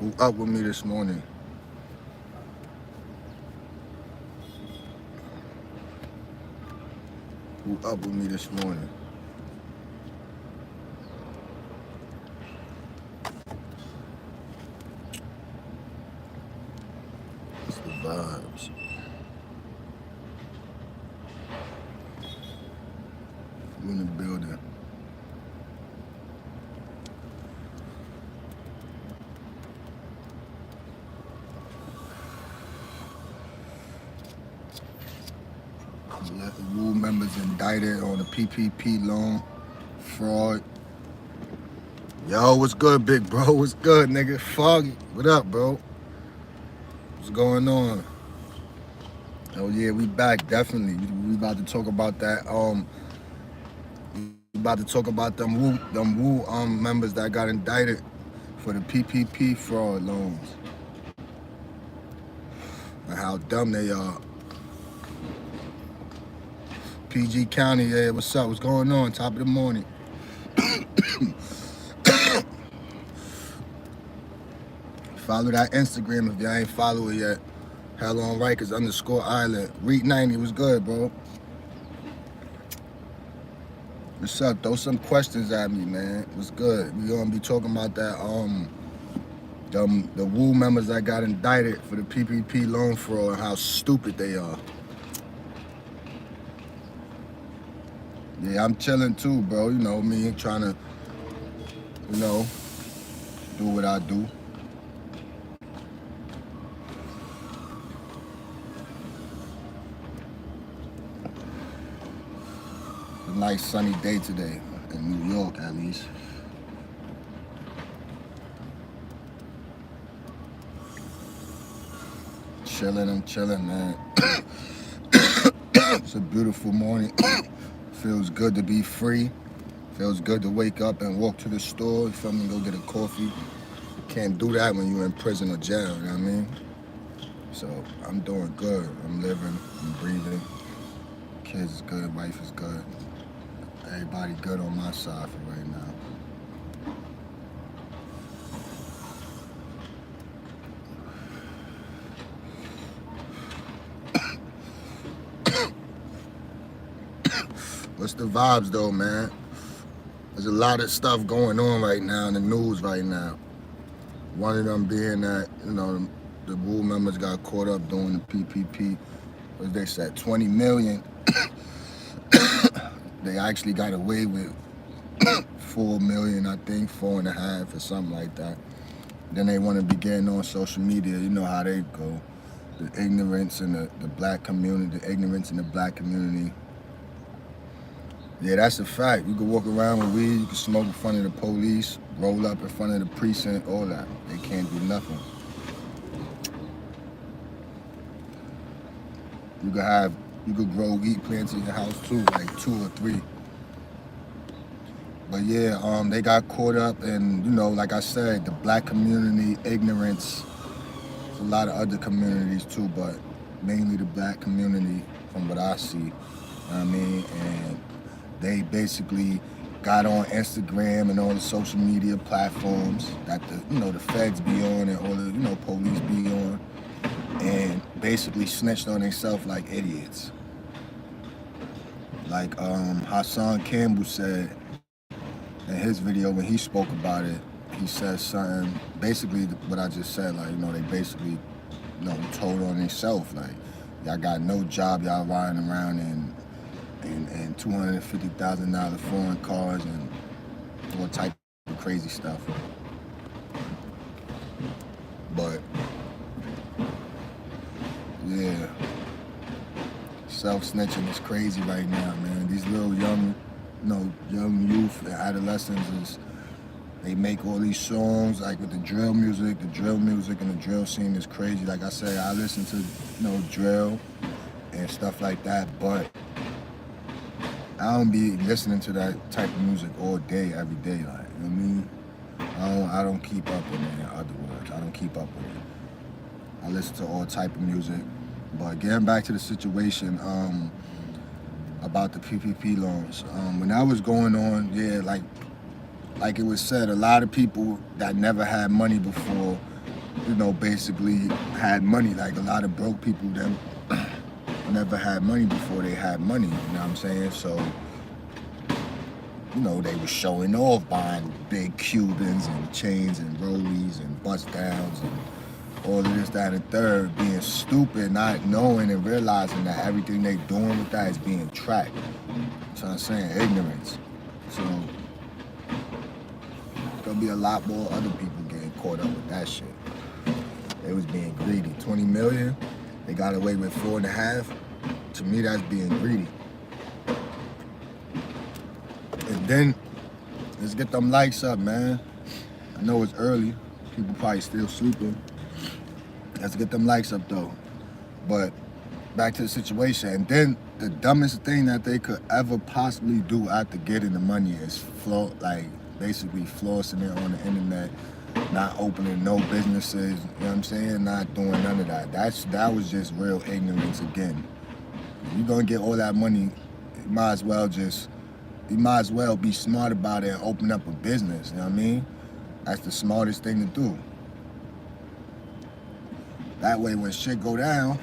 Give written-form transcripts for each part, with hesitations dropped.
Who up with me this morning? Who up with me this morning? It's the vibes. Who in the building? Rule members indicted on the PPP loan fraud. Yo, what's good, big bro? What's good, nigga? Foggy. What up, bro? What's going on? Oh yeah, we back definitely. We about to talk about that. We about to talk about them Wu members that got indicted for the PPP fraud loans and how dumb they are. PG County, yeah, what's up? What's going on? Top of the morning. Follow that Instagram if y'all ain't follow it yet. Hell on Rikers _island. Read 90 was good, bro. What's up? Throw some questions at me, man. What's good? We gonna be talking about that the Wu members that got indicted for the PPP loan fraud and how stupid they are. Yeah, I'm chilling too, bro. You know me, trying to, do what I do. A nice sunny day today in New York, at least. I'm chilling, man. It's a beautiful morning. Feels good to be free. Feels good to wake up and walk to the store, you feel me, go get a coffee. Can't do that when you're in prison or jail, you know what I mean? So I'm doing good. I'm living, I'm breathing. Kids is good, wife is good. Everybody good on my side for right now. What's the vibes though, man? There's a lot of stuff going on right now in the news right now. One of them being that, the Wu members got caught up doing the PPP. What they said, 20 million. They actually got away with 4 million, I think, 4.5 or something like that. Then they want to be getting on social media. You know how they go. The ignorance in the black community, the ignorance in the black community. Yeah, that's a fact. You can walk around with weed, you can smoke in front of the police, roll up in front of the precinct, all that. They can't do nothing. You could grow weed plants in your house too, like 2 or 3. But yeah, they got caught up in, like I said, the black community, ignorance. There's a lot of other communities too, but mainly the black community from what I see. You know what I mean? And they basically got on Instagram and all the social media platforms that the feds be on and all the police be on, and basically snitched on themselves like idiots. Like Hassan Campbell said in his video when he spoke about it, he said something basically what I just said. Like they basically told on themselves like y'all got no job, y'all riding around in $250,000 foreign cars and all type of crazy stuff. But yeah, self-snitching is crazy right now, man. These little young youth and adolescents they make all these songs like with the drill music. The drill music and the drill scene is crazy. Like I say, I listen to drill and stuff like that, but I don't be listening to that type of music all day, every day. Like, you know what I mean? I don't keep up with it, in other words. I don't keep up with it. I listen to all type of music. But getting back to the situation about the PPP loans. When that was going on, yeah, like like it was said, a lot of people that never had money before, basically had money. Like a lot of broke people them never had money before they had money. You know what I'm saying? So, they were showing off, buying big Cubans and chains and rollies and bust downs and all of this, that, and third, being stupid, not knowing and realizing that everything they doing with that is being tracked. So I'm saying ignorance. So there's gonna be a lot more other people getting caught up with that shit. They was being greedy. 20 million, they got away with 4.5. To me, that's being greedy. And then let's get them likes up, man. I know it's early. People probably still sleeping. Let's get them likes up though. But back to the situation. And then the dumbest thing that they could ever possibly do after getting the money is basically flossing it on the internet, not opening no businesses, you know what I'm saying? Not doing none of that. That was just real ignorance again. If you're gonna get all that money, you might as well be smart about it and open up a business, you know what I mean? That's the smartest thing to do. That way when shit go down,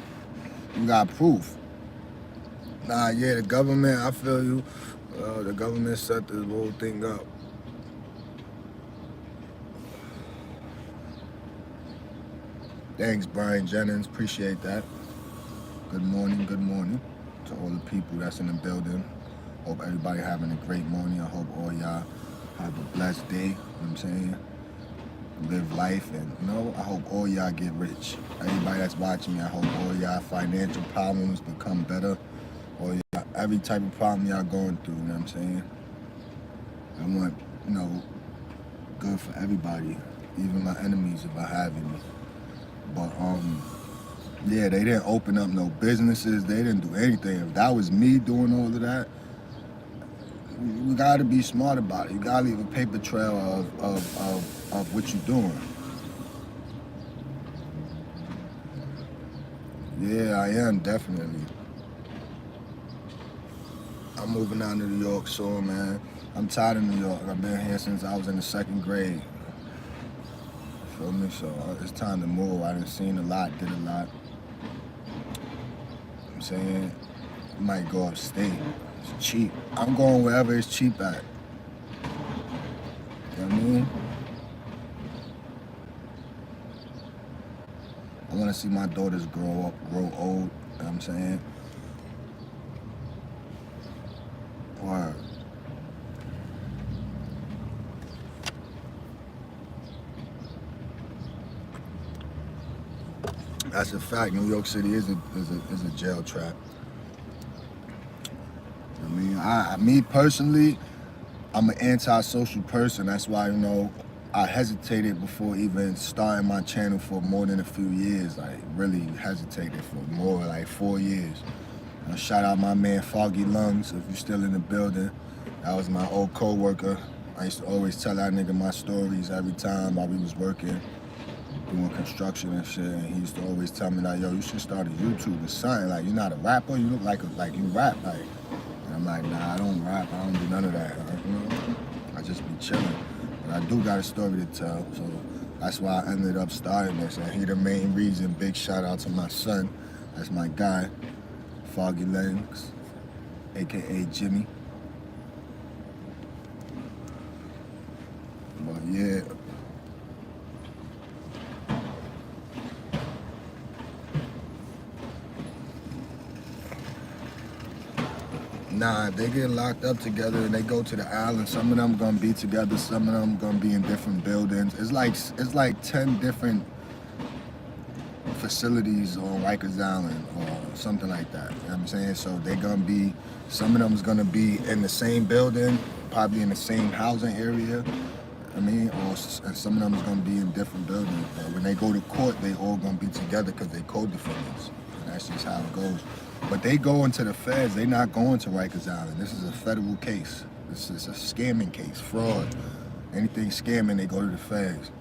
you got proof. The government, I feel you. The government set this whole thing up. Thanks, Brian Jennings. Appreciate that. Good morning to all the people that's in the building. Hope everybody having a great morning. I hope all y'all have a blessed day. You know what I'm saying? Live life, and I hope all y'all get rich. Everybody that's watching me, I hope all y'all financial problems become better. Or every type of problem y'all going through, you know what I'm saying? I want, good for everybody, even my enemies if I have any. But they didn't open up no businesses, they didn't do anything. If that was me doing all of that, you gotta be smart about it. You gotta leave a paper trail of what you're doing. Yeah, I am, definitely. I'm moving out to New York soon, man. I'm tired of New York. I've been here since I was in the 2nd grade. Feel me? So it's time to move. I done seen a lot, did a lot. I'm saying, I might go upstate. It's cheap. I'm going wherever it's cheap at. You know what I mean? I want to see my daughters grow up, grow old. You know what I'm saying? Word. That's a fact. New York City is a jail trap. I mean, me personally, I'm an antisocial person. That's why, I hesitated before even starting my channel for more than a few years. I really hesitated for more like 4 years. Shout out my man Foggy Lungs, if you're still in the building. That was my old co-worker. I used to always tell that nigga my stories every time while we was working, doing construction and shit. And he used to always tell me like, yo, you should start a YouTube or something. Like, you're not a rapper, you look like you rap. And I'm like, nah, I don't rap, I don't do none of that. I just be chilling. But I do got a story to tell, so that's why I ended up starting this. And he the main reason. Big shout out to my son. That's my guy, Foggy Legs, aka Jimmy. But yeah. Nah, they get locked up together and they go to the island. Some of them gonna be together, some of them gonna be in different buildings. It's like 10 different facilities on Rikers Island or something like that. You know what I'm saying? So they're gonna be, some of them's gonna be in the same building, probably in the same housing area. And some of them is gonna be in different buildings. But when they go to court, they all gonna be together because they co-defendants. And that's just how it goes. But they go into the feds, they not going to Rikers Island. This is a federal case. This is a scamming case, fraud. Anything scamming, they go to the feds.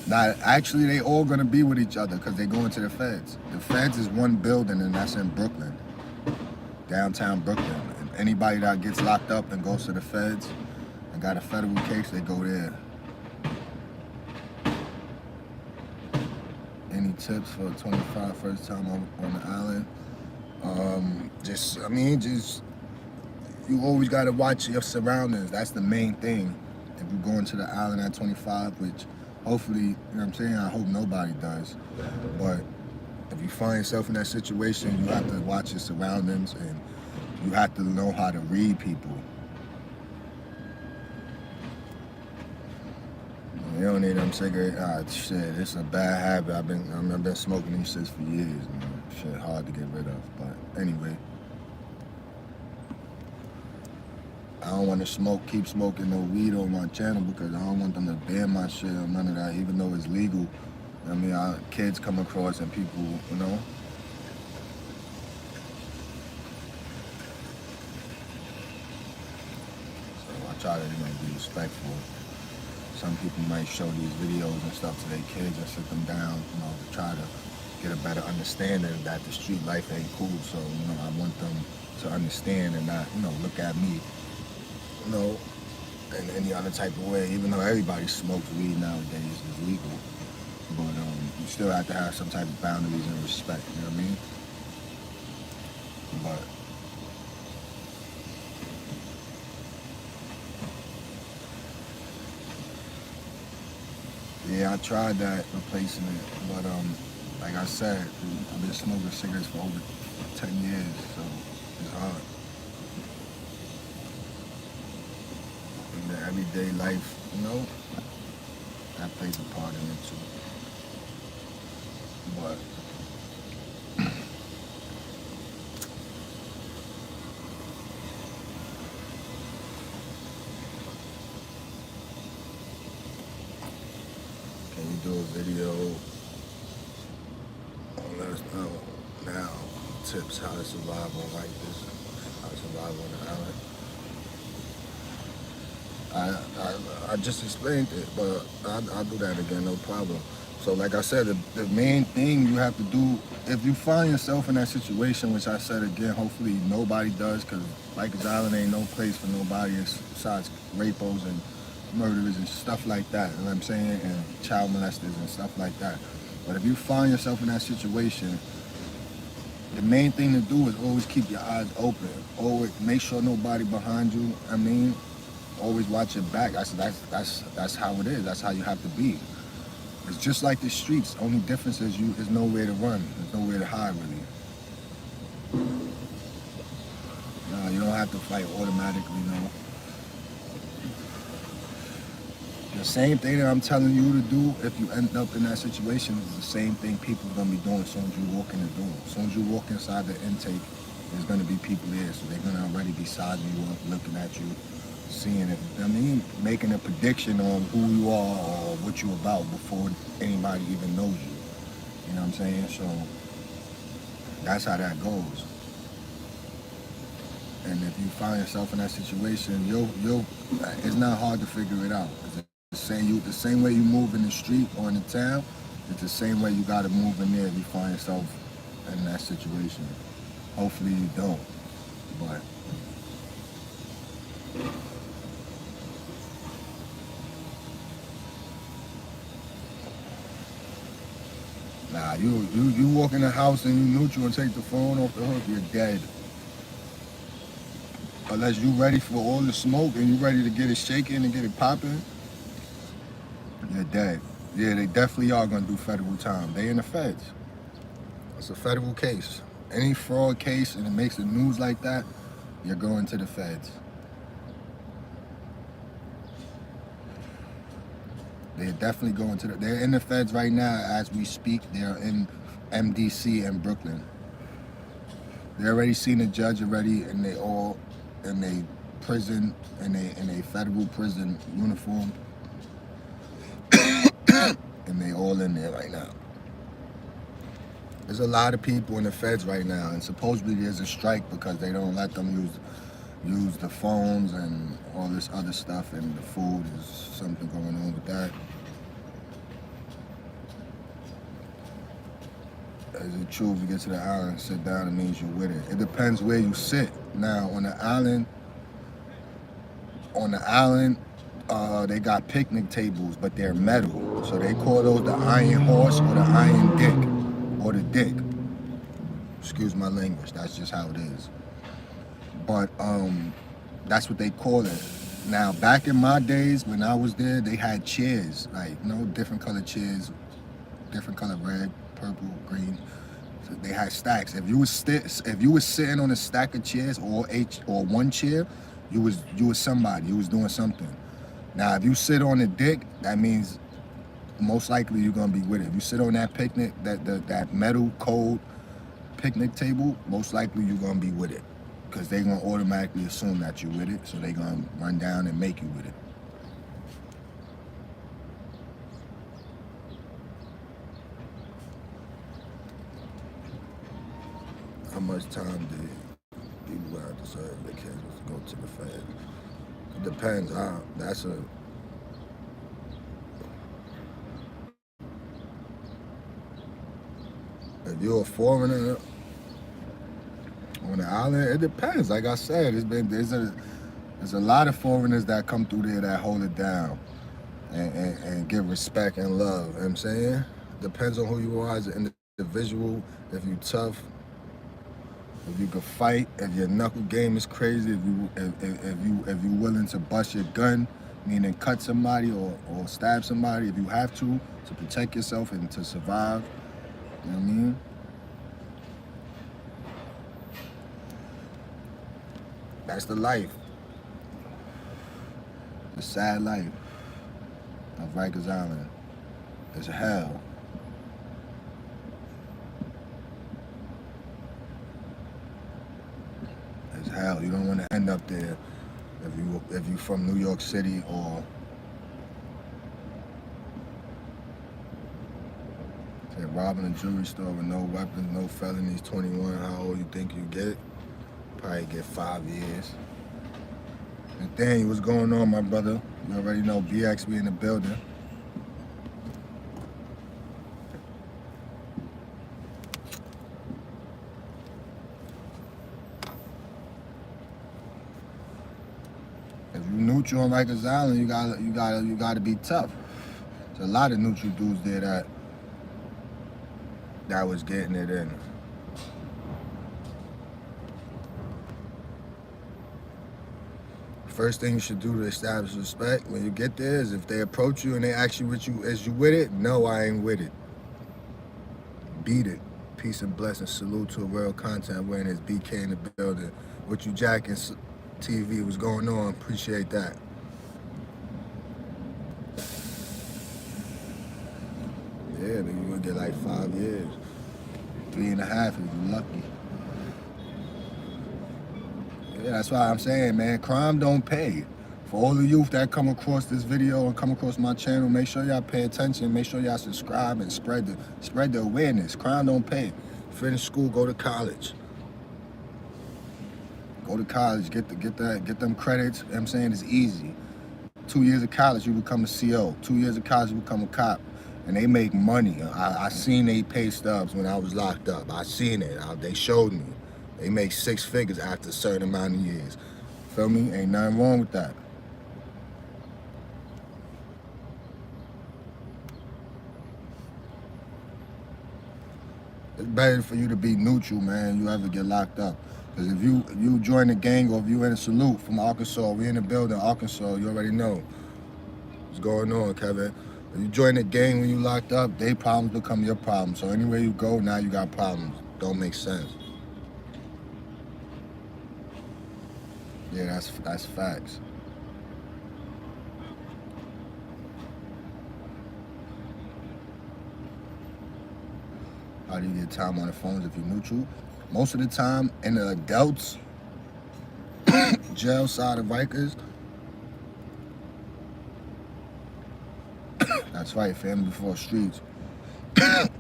Now, actually, they all gonna be with each other because they go into the feds. The feds is one building and that's in Brooklyn. downtown Brooklyn. And anybody that gets locked up and goes to the feds and got a federal case, they go there. Any tips for a 25 first time on the island? Just you always gotta watch your surroundings. That's the main thing. If you're going to the island at 25, which hopefully, you know what I'm saying, I hope nobody does. But if you find yourself in that situation, you have to watch your surroundings and you have to know how to read people. You don't need them cigarettes. Ah, shit, it's a bad habit. I've been smoking these shits for years, man. Shit, hard to get rid of. But anyway, I don't want to keep smoking no weed on my channel because I don't want them to ban my shit or none of that, even though it's legal. I mean, kids come across and people, you know. So I try to, be respectful. Some people might show these videos and stuff to their kids and sit them down, to try to get a better understanding that the street life ain't cool. So, I want them to understand and not, look at me, in any other type of way, even though everybody smokes weed nowadays, it's legal. But you still have to have some type of boundaries and respect, you know what I mean? But yeah, I tried that, replacing it, but like I said, I've been smoking cigarettes for over 10 years, so it's hard. In the everyday life, that plays a part in it too. But can you do a video and let us know now tips how to survive on like this, how to survive on the island? I just explained it, but I'll do that again, no problem. So like I said, the main thing you have to do, if you find yourself in that situation, which I said again, hopefully nobody does, because Rikers Island ain't no place for nobody besides rapos and murderers and stuff like that, you know what I'm saying, and child molesters and stuff like that. But if you find yourself in that situation, the main thing to do is always keep your eyes open. Always make sure nobody behind you. Always watch your back. That's how it is. That's how you have to be. It's just like the streets. Only difference is there's nowhere to run. There's nowhere to hide, really. No, you don't have to fight automatically, no. The same thing that I'm telling you to do if you end up in that situation is the same thing people are going to be doing as soon as you walk in the door. As soon as you walk inside the intake, there's going to be people there. So they're going to already be sizing you up, looking at you, seeing it, making a prediction on who you are or what you're about before anybody even knows you. You know what I'm saying? So that's how that goes. And if you find yourself in that situation, it's not hard to figure it out. The same way you move in the street or in the town, it's the same way you gotta move in there if you find yourself in that situation. Hopefully you don't, but nah, you walk in the house and you neutral and take the phone off the hook, you're dead. Unless you ready for all the smoke and you ready to get it shaking and get it popping, you're dead. Yeah, they definitely are gonna do federal time. They in the feds. It's a federal case. Any fraud case and it makes the news like that, you're going to the feds. They're definitely going to they're in the feds right now as we speak. They're in MDC and Brooklyn. They already seen a judge already, and they all in a prison, in a federal prison uniform. And they all in there right now. There's a lot of people in the feds right now, and supposedly there's a strike because they don't let them use the phones and all this other stuff, and the food. There's something going on with that. Is it true if you get to the island and sit down, it means you're with it? It depends where you sit. Now, on the island, they got picnic tables, but they're metal. So they call those the iron horse or the iron dick or the dick. Excuse my language. That's just how it is. But that's what they call it. Now, back in my days when I was there, they had chairs, like different color chairs, different color red, purple, green. So they had stacks. If you was sitting on a stack of chairs or one chair, you was somebody. You was doing something. Now, if you sit on a dick, that means most likely you're gonna be with it. If you sit on that picnic, that metal cold picnic table, most likely you're gonna be with it, because they're gonna automatically assume that you're with it, so they're gonna run down and make you with it. How much time do people have to serve their kids to go to the Fed? It depends. If you're a foreigner on the island, it depends. Like I said, there's a lot of foreigners that come through there that hold it down and give respect and love. You know what I'm saying? Depends on who you are as an individual. If you tough, if you can fight, if your knuckle game is crazy, if you willing to bust your gun, meaning cut somebody or stab somebody if you have to protect yourself and to survive. You know what I mean? That's the life. The sad life of Rikers Island. It's hell. It's hell. You don't want to end up there if you from New York City or robbing a jewelry store with no weapons, no felonies, 21. How old you think you get? Probably get 5 years. And Daniel, what's going on, my brother? You already know BX be in the building. If you neutral on Rikers Island, you gotta be tough. There's a lot of neutral dudes there that was getting it in. First thing you should do to establish respect when you get there is if they approach you and they ask you is you with it? No, I ain't with it. Beat it. Peace and blessings. Salute to a real content awareness. BK in the building. What you jacking TV, what's going on? Appreciate that. Yeah, but you're gonna get like 5 years. 3.5 if you're lucky. Yeah, that's why I'm saying, man, crime don't pay. For all the youth that come across this video and come across my channel, make sure y'all pay attention, make sure y'all subscribe and spread the awareness. Crime don't pay. Finish school, go to college. Go to college, get them credits. You know what I'm saying? It's easy. 2 years of college, you become a CO. 2 years of college, you become a cop. And they make money. I seen they pay stubs when I was locked up. I seen it. They showed me. They make 6 figures after a certain amount of years. Feel me? Ain't nothing wrong with that. It's better for you to be neutral, man. You ever get locked up. Because if you join a gang or if you in a salute from Arkansas, we in the building, Arkansas, you already know what's going on, Kevin. If you join a gang when you locked up, their problems become your problems. So anywhere you go, now you got problems. Don't make sense. Yeah, that's facts. How do you get time on the phones if you're neutral? Most of the time, in the adults jail side of Rikers, that's right, family before streets. In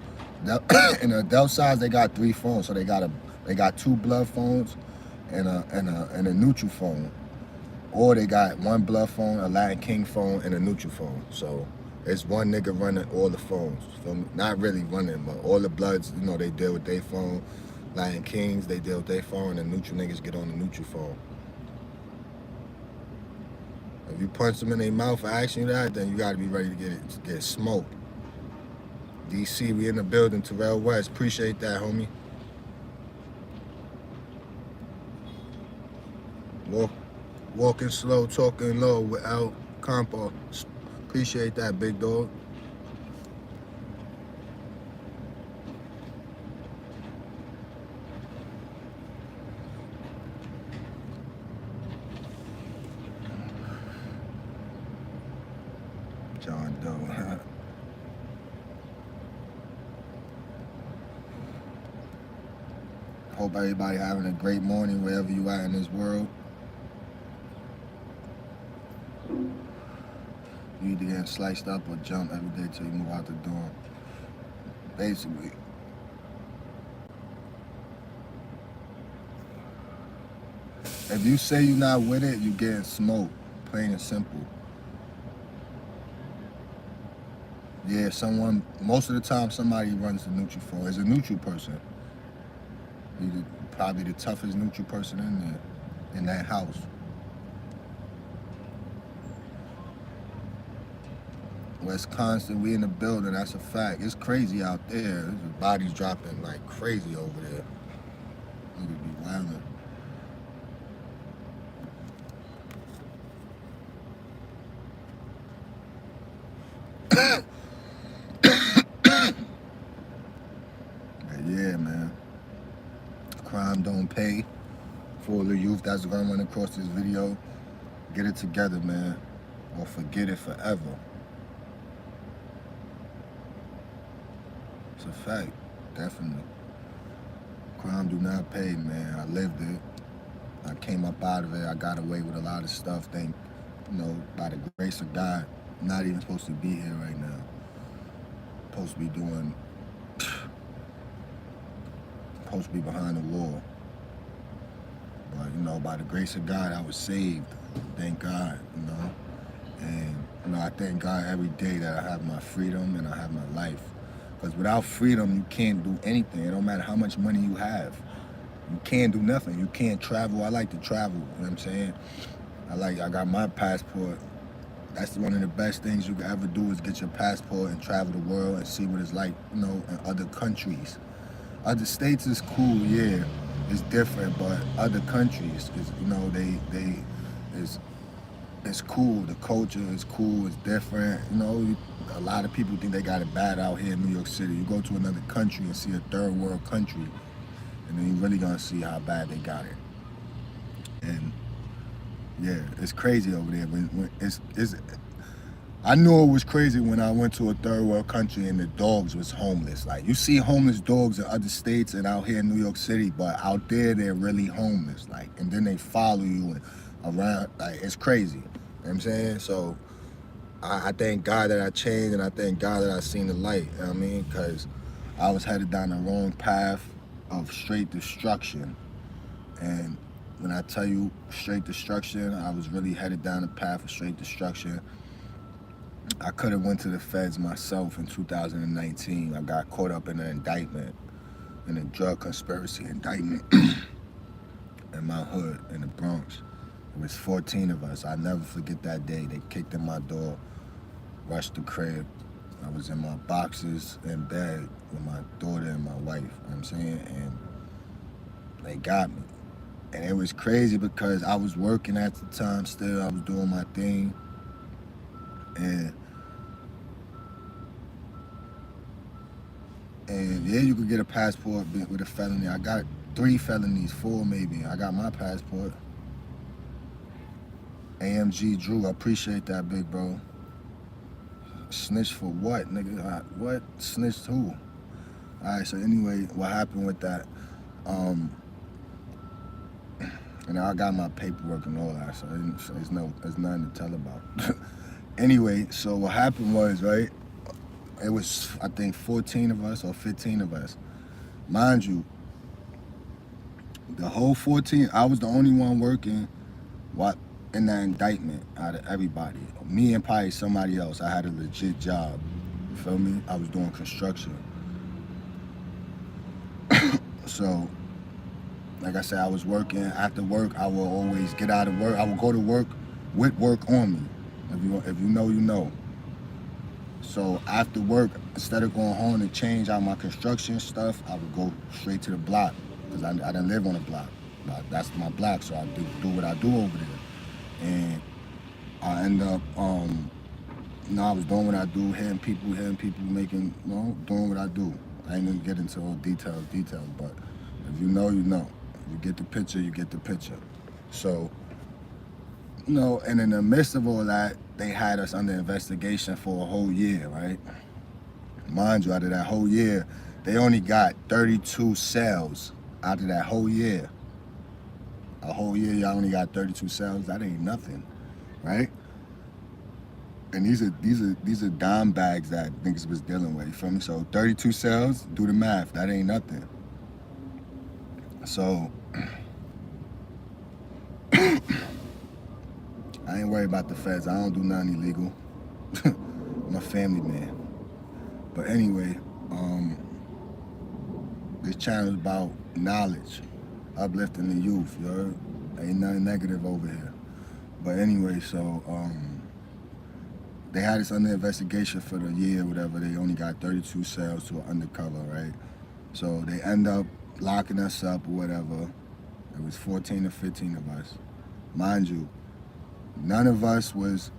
the adult side, they got 3 phones, so they got 2 blood phones and a neutral phone, or they got 1 blood phone, a Latin King phone, and a neutral phone. So It's one nigga running all the phones. Feel me? Not really running, but all the Bloods, you know, they deal with their phone. Lion Kings, they deal with their phone, and neutral niggas get on the neutral phone. If you punch them in their mouth for asking you that, then you gotta be ready to get smoked. DC, we in the building. Terrell West, appreciate that, homie. Walking slow, talking low without compo. Appreciate that, big dog. John Doe. Hope everybody having a great morning wherever you at in this world. You either getting sliced up or jump every day till you move out the door. Basically. If you say you're not with it, you getting smoked. Plain and simple. Yeah, most of the time somebody runs the neutral phone. Is a neutral person. You're probably the toughest neutral person in there, in that house. Wisconsin, we in the building, that's a fact. It's crazy out there. There's bodies dropping like crazy over there. Niggas be wildin'. Yeah, man. Crime don't pay. For the youth that's gonna run across this video, get it together, man, or forget it forever. It's a fact, definitely. Crime do not pay, man. I lived it. I came up out of it. I got away with a lot of stuff. By the grace of God, not even supposed to be here right now. Supposed to be behind the wall. But, by the grace of God, I was saved. Thank God, And, I thank God every day that I have my freedom and I have my life. Because without freedom, you can't do anything. It don't matter how much money you have. You can't do nothing. You can't travel. I like to travel, you know what I'm saying? I got my passport. That's one of the best things you can ever do is get your passport and travel the world and see what it's like, in other countries. Other states is cool, yeah. It's different, but other countries is, it's cool. The culture is cool. It's different. A lot of people think they got it bad out here in New York City. You go to another country and see a third world country, and then you're really gonna see how bad they got it. And yeah, it's crazy over there. I knew it was crazy when I went to a third world country and the dogs was homeless. Like, you see homeless dogs in other states and out here in New York City, but out there they're really homeless. Like, and then they follow you around. Like, it's crazy. You know what I'm saying? So I thank God that I changed, and I thank God that I seen the light. You know what I mean? Because I was headed down the wrong path of straight destruction. And when I tell you straight destruction, I was really headed down the path of straight destruction. I could have went to the feds myself in 2019. I got caught up in an indictment, in a drug conspiracy indictment in my hood in the Bronx. It was 14 of us. I'll never forget that day. They kicked in my door, rushed the crib. I was in my boxes in bed with my daughter and my wife, you know what I'm saying? And they got me. And it was crazy because I was working at the time still. I was doing my thing. And yeah, you could get a passport with a felony. I got 3 felonies, 4 maybe. I got my passport. AMG Drew, I appreciate that, big bro. Snitch for what, nigga? What? Snitched who? Alright, so anyway, what happened with that? And I got my paperwork and all that, so there's nothing to tell about. Anyway, so what happened was, right, it was, I think, 14 of us or 15 of us. Mind you, the whole 14, I was the only one working. in that indictment out of everybody. Me and probably somebody else. I had a legit job. You feel me? I was doing construction. So, like I said, I was working. After work, I will always get out of work. I will go to work with work on me. If you know, you know. So after work, instead of going home to change out my construction stuff, I would go straight to the block because I didn't live on the block. That's my block, so I do what I do over there. And I end up, I was doing what I do, hitting people, making, doing what I do. I ain't gonna get into all details, but if you know, you know. If you get the picture, you get the picture. So, and in the midst of all that, they had us under investigation for a whole year, right? Mind you, out of that whole year, they only got 32 cells out of that whole year. A whole year, y'all only got 32 cells. That ain't nothing, right? And these are dime bags that niggas was dealing with. You feel me? So 32 cells, do the math. That ain't nothing. So I ain't worried about the feds. I don't do nothing illegal. I'm a family man. But anyway, this channel is about knowledge, uplifting the youth. You heard? Ain't nothing negative over here. But anyway, so they had us under investigation for the year, whatever. They only got 32 cells to an undercover, right? So they end up locking us up or whatever. It was 14 or 15 of us. Mind you, none of us was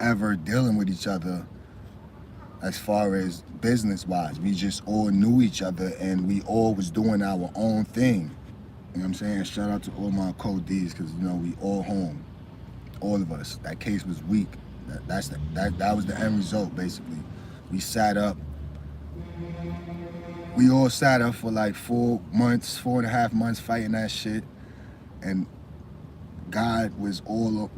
ever dealing with each other as far as business-wise. We just all knew each other and we all was doing our own thing. You know what I'm saying? Shout out to all my co-Ds because, we all home. All of us. That case was weak. That was the end result, basically. We sat up. We all sat up for like 4 months, 4.5 months fighting that shit. And God was on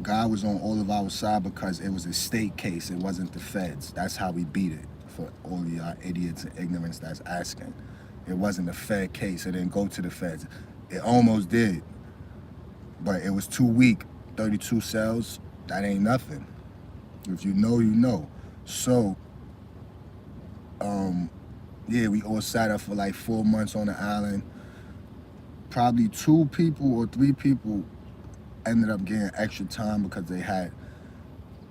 all of our side because it was a state case. It wasn't the feds. That's how we beat it, for all of y'all idiots and ignorance that's asking. It wasn't a Fed case. It didn't go to the feds. It almost did. But it was too weak. 32 cells, that ain't nothing. If you know, you know. So, we all sat up for like 4 months on the island. Probably 2 people or 3 people ended up getting extra time because they had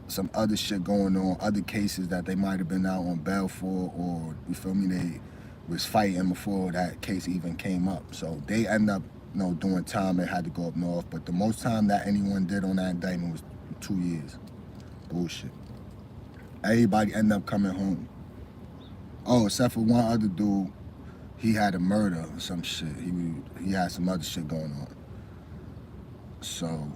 some other shit going on, other cases that they might have been out on bail for, or, you feel me, they was fighting before that case even came up. So they end up, doing time and had to go up north. But the most time that anyone did on that indictment was 2 years. Bullshit. Everybody ended up coming home. Oh, except for one other dude, he had a murder or some shit. He had some other shit going on. So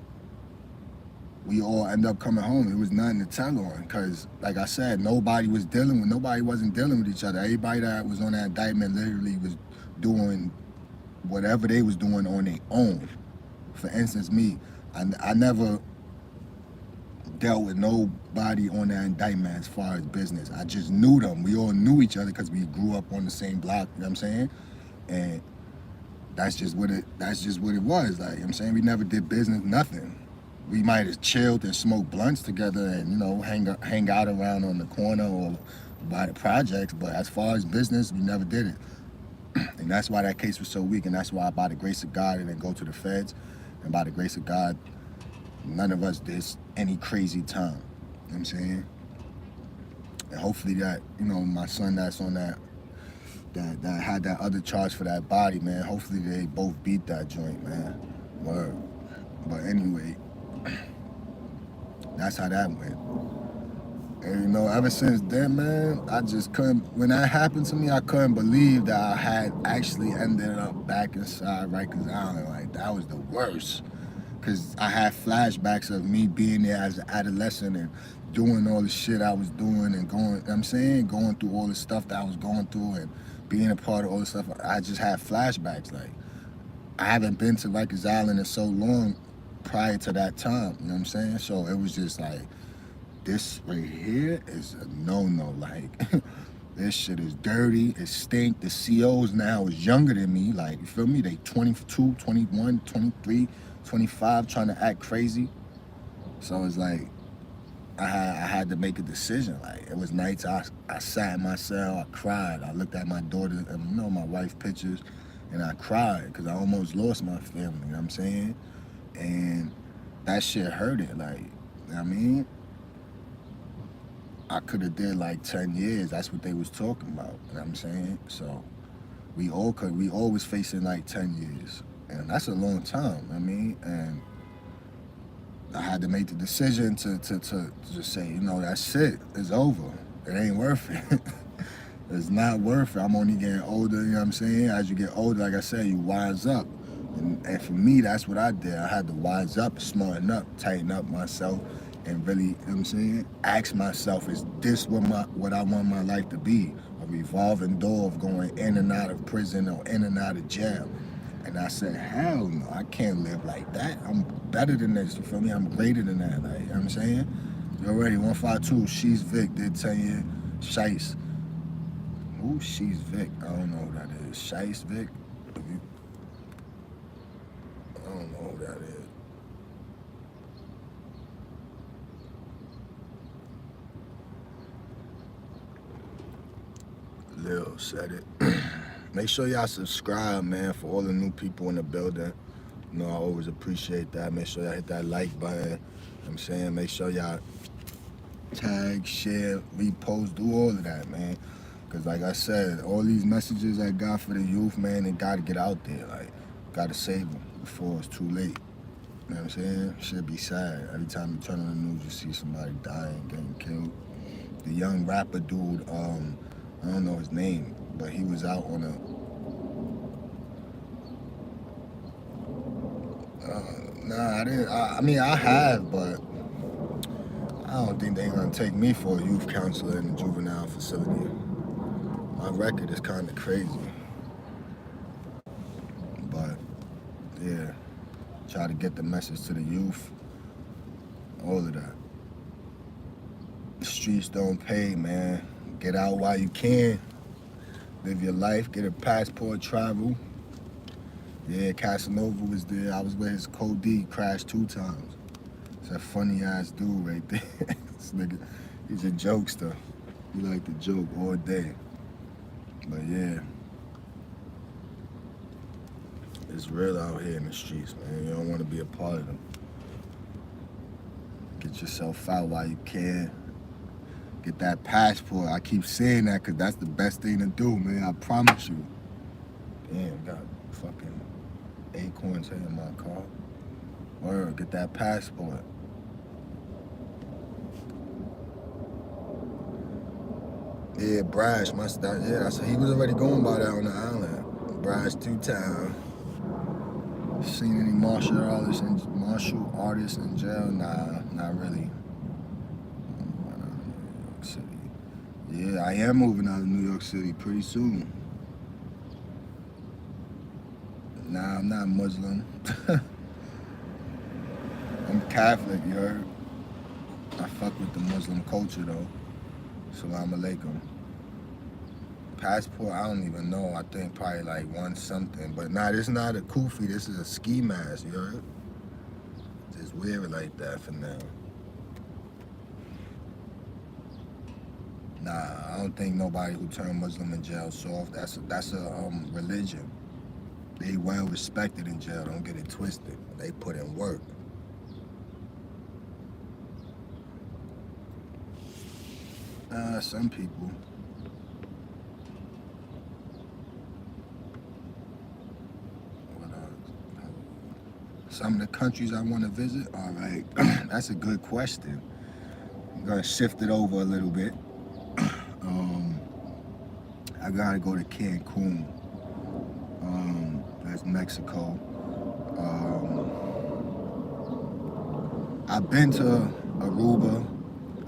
we all end up coming home. It was nothing to tell on because, like I said, nobody wasn't dealing with each other. Everybody that was on that indictment literally was doing whatever they was doing on their own. For instance, me, I never dealt with nobody on that indictment as far as business. I just knew them. We all knew each other because we grew up on the same block, you know what I'm saying? And that's just what it was. Like, you know what I'm saying? We never did business, nothing. We might have chilled and smoked blunts together and, hang out around on the corner or by the projects, but as far as business, we never did it. And that's why that case was so weak, and that's why, by the grace of God, it didn't go to the feds, and by the grace of God, none of us did any crazy time. You know what I'm saying? And hopefully that, my son that's on that had that other charge for that body, man, hopefully they both beat that joint, man. Word. But anyway, that's how that went. And ever since then, man, I just couldn't, when that happened to me, I couldn't believe that I had actually ended up back inside Rikers Island. Like, that was the worst. Because I had flashbacks of me being there as an adolescent and doing all the shit I was doing and going through all the stuff that I was going through and being a part of all the stuff. I just had flashbacks. Like, I haven't been to Rikers Island in so long prior to that time, you know what I'm saying? So it was just like, this right here is a no-no. Like, this shit is dirty, it stink. The COs now is younger than me. Like, you feel me? They 22, 21, 23, 25, trying to act crazy. So it's like I had to make a decision. Like it was nights I sat in my cell, I cried, I looked at my daughter and my wife pictures, and I cried because I almost lost my family. You know what I'm saying? And that shit hurt it. Like, you know what I mean, I could have did like 10 years. That's what they was talking about. You know what I'm saying? So we all was facing like 10 years, and that's a long time. I mean, and I had to make the decision to just say, that's it. It's over. It ain't worth it. It's not worth it. I'm only getting older, you know what I'm saying? As you get older, like I said, you wise up. And for me, that's what I did. I had to wise up, smarten up, tighten up myself, and really, you know what I'm saying? Ask myself, is this what I want my life to be? A revolving door of going in and out of prison or in and out of jail. And I said, hell no, I can't live like that. I'm better than this, you feel me? I'm greater than that, like, you know what I'm saying? You already, 152, she's Vic, did 10 year, Shice. Who she's Vic? I don't know who that is. Shice Vic? I don't know who that is. Lil said it. Make sure y'all subscribe, man, for all the new people in the building. I always appreciate that. Make sure y'all hit that like button. You know what I'm saying? Make sure y'all tag, share, repost, do all of that, man. Because like I said, all these messages I got for the youth, man, they got to get out there. Like, got to save them before it's too late. You know what I'm saying? Should be sad. Every time you turn on the news, you see somebody dying, getting killed. The young rapper dude, I don't know his name, but he was out on nah, I didn't. I mean, I have, but I don't think they're gonna take me for a youth counselor in a juvenile facility. My record is kind of crazy, but yeah, try to get the message to the youth. All of that. The streets don't pay, man. Get out while you can. Live your life. Get a passport. Travel. Yeah, Casanova was there. I was with his co-D. Crashed 2 times. It's a funny ass dude right there. This nigga, he's a jokester. He like to joke all day. But yeah, it's real out here in the streets, man. You don't want to be a part of them. Get yourself out while you can. Get that passport. I keep saying that because that's the best thing to do, man. I promise you. Damn, got fucking acorns here in my car. Word, get that passport. Yeah, Brash, he was already going by that on the island. Brash 2 times. Seen any martial artists in jail? Nah, not really. New York City. Yeah, I am moving out of New York City pretty soon. Nah, I'm not Muslim. I'm Catholic, you heard? I fuck with the Muslim culture though. Salam alaikum. Passport, I don't even know. I think probably like 1 something. But nah, this is not a kufi. This is a ski mask, you heard? Just wear it like that for now. Nah, I don't think nobody who turned Muslim in jail soft. That's a religion. They well respected in jail. Don't get it twisted. They put in work. Some people. Some of the countries I want to visit. All right, that's a good question. I'm gonna shift it over a little bit. I gotta go to Cancun. That's Mexico. I've been to Aruba.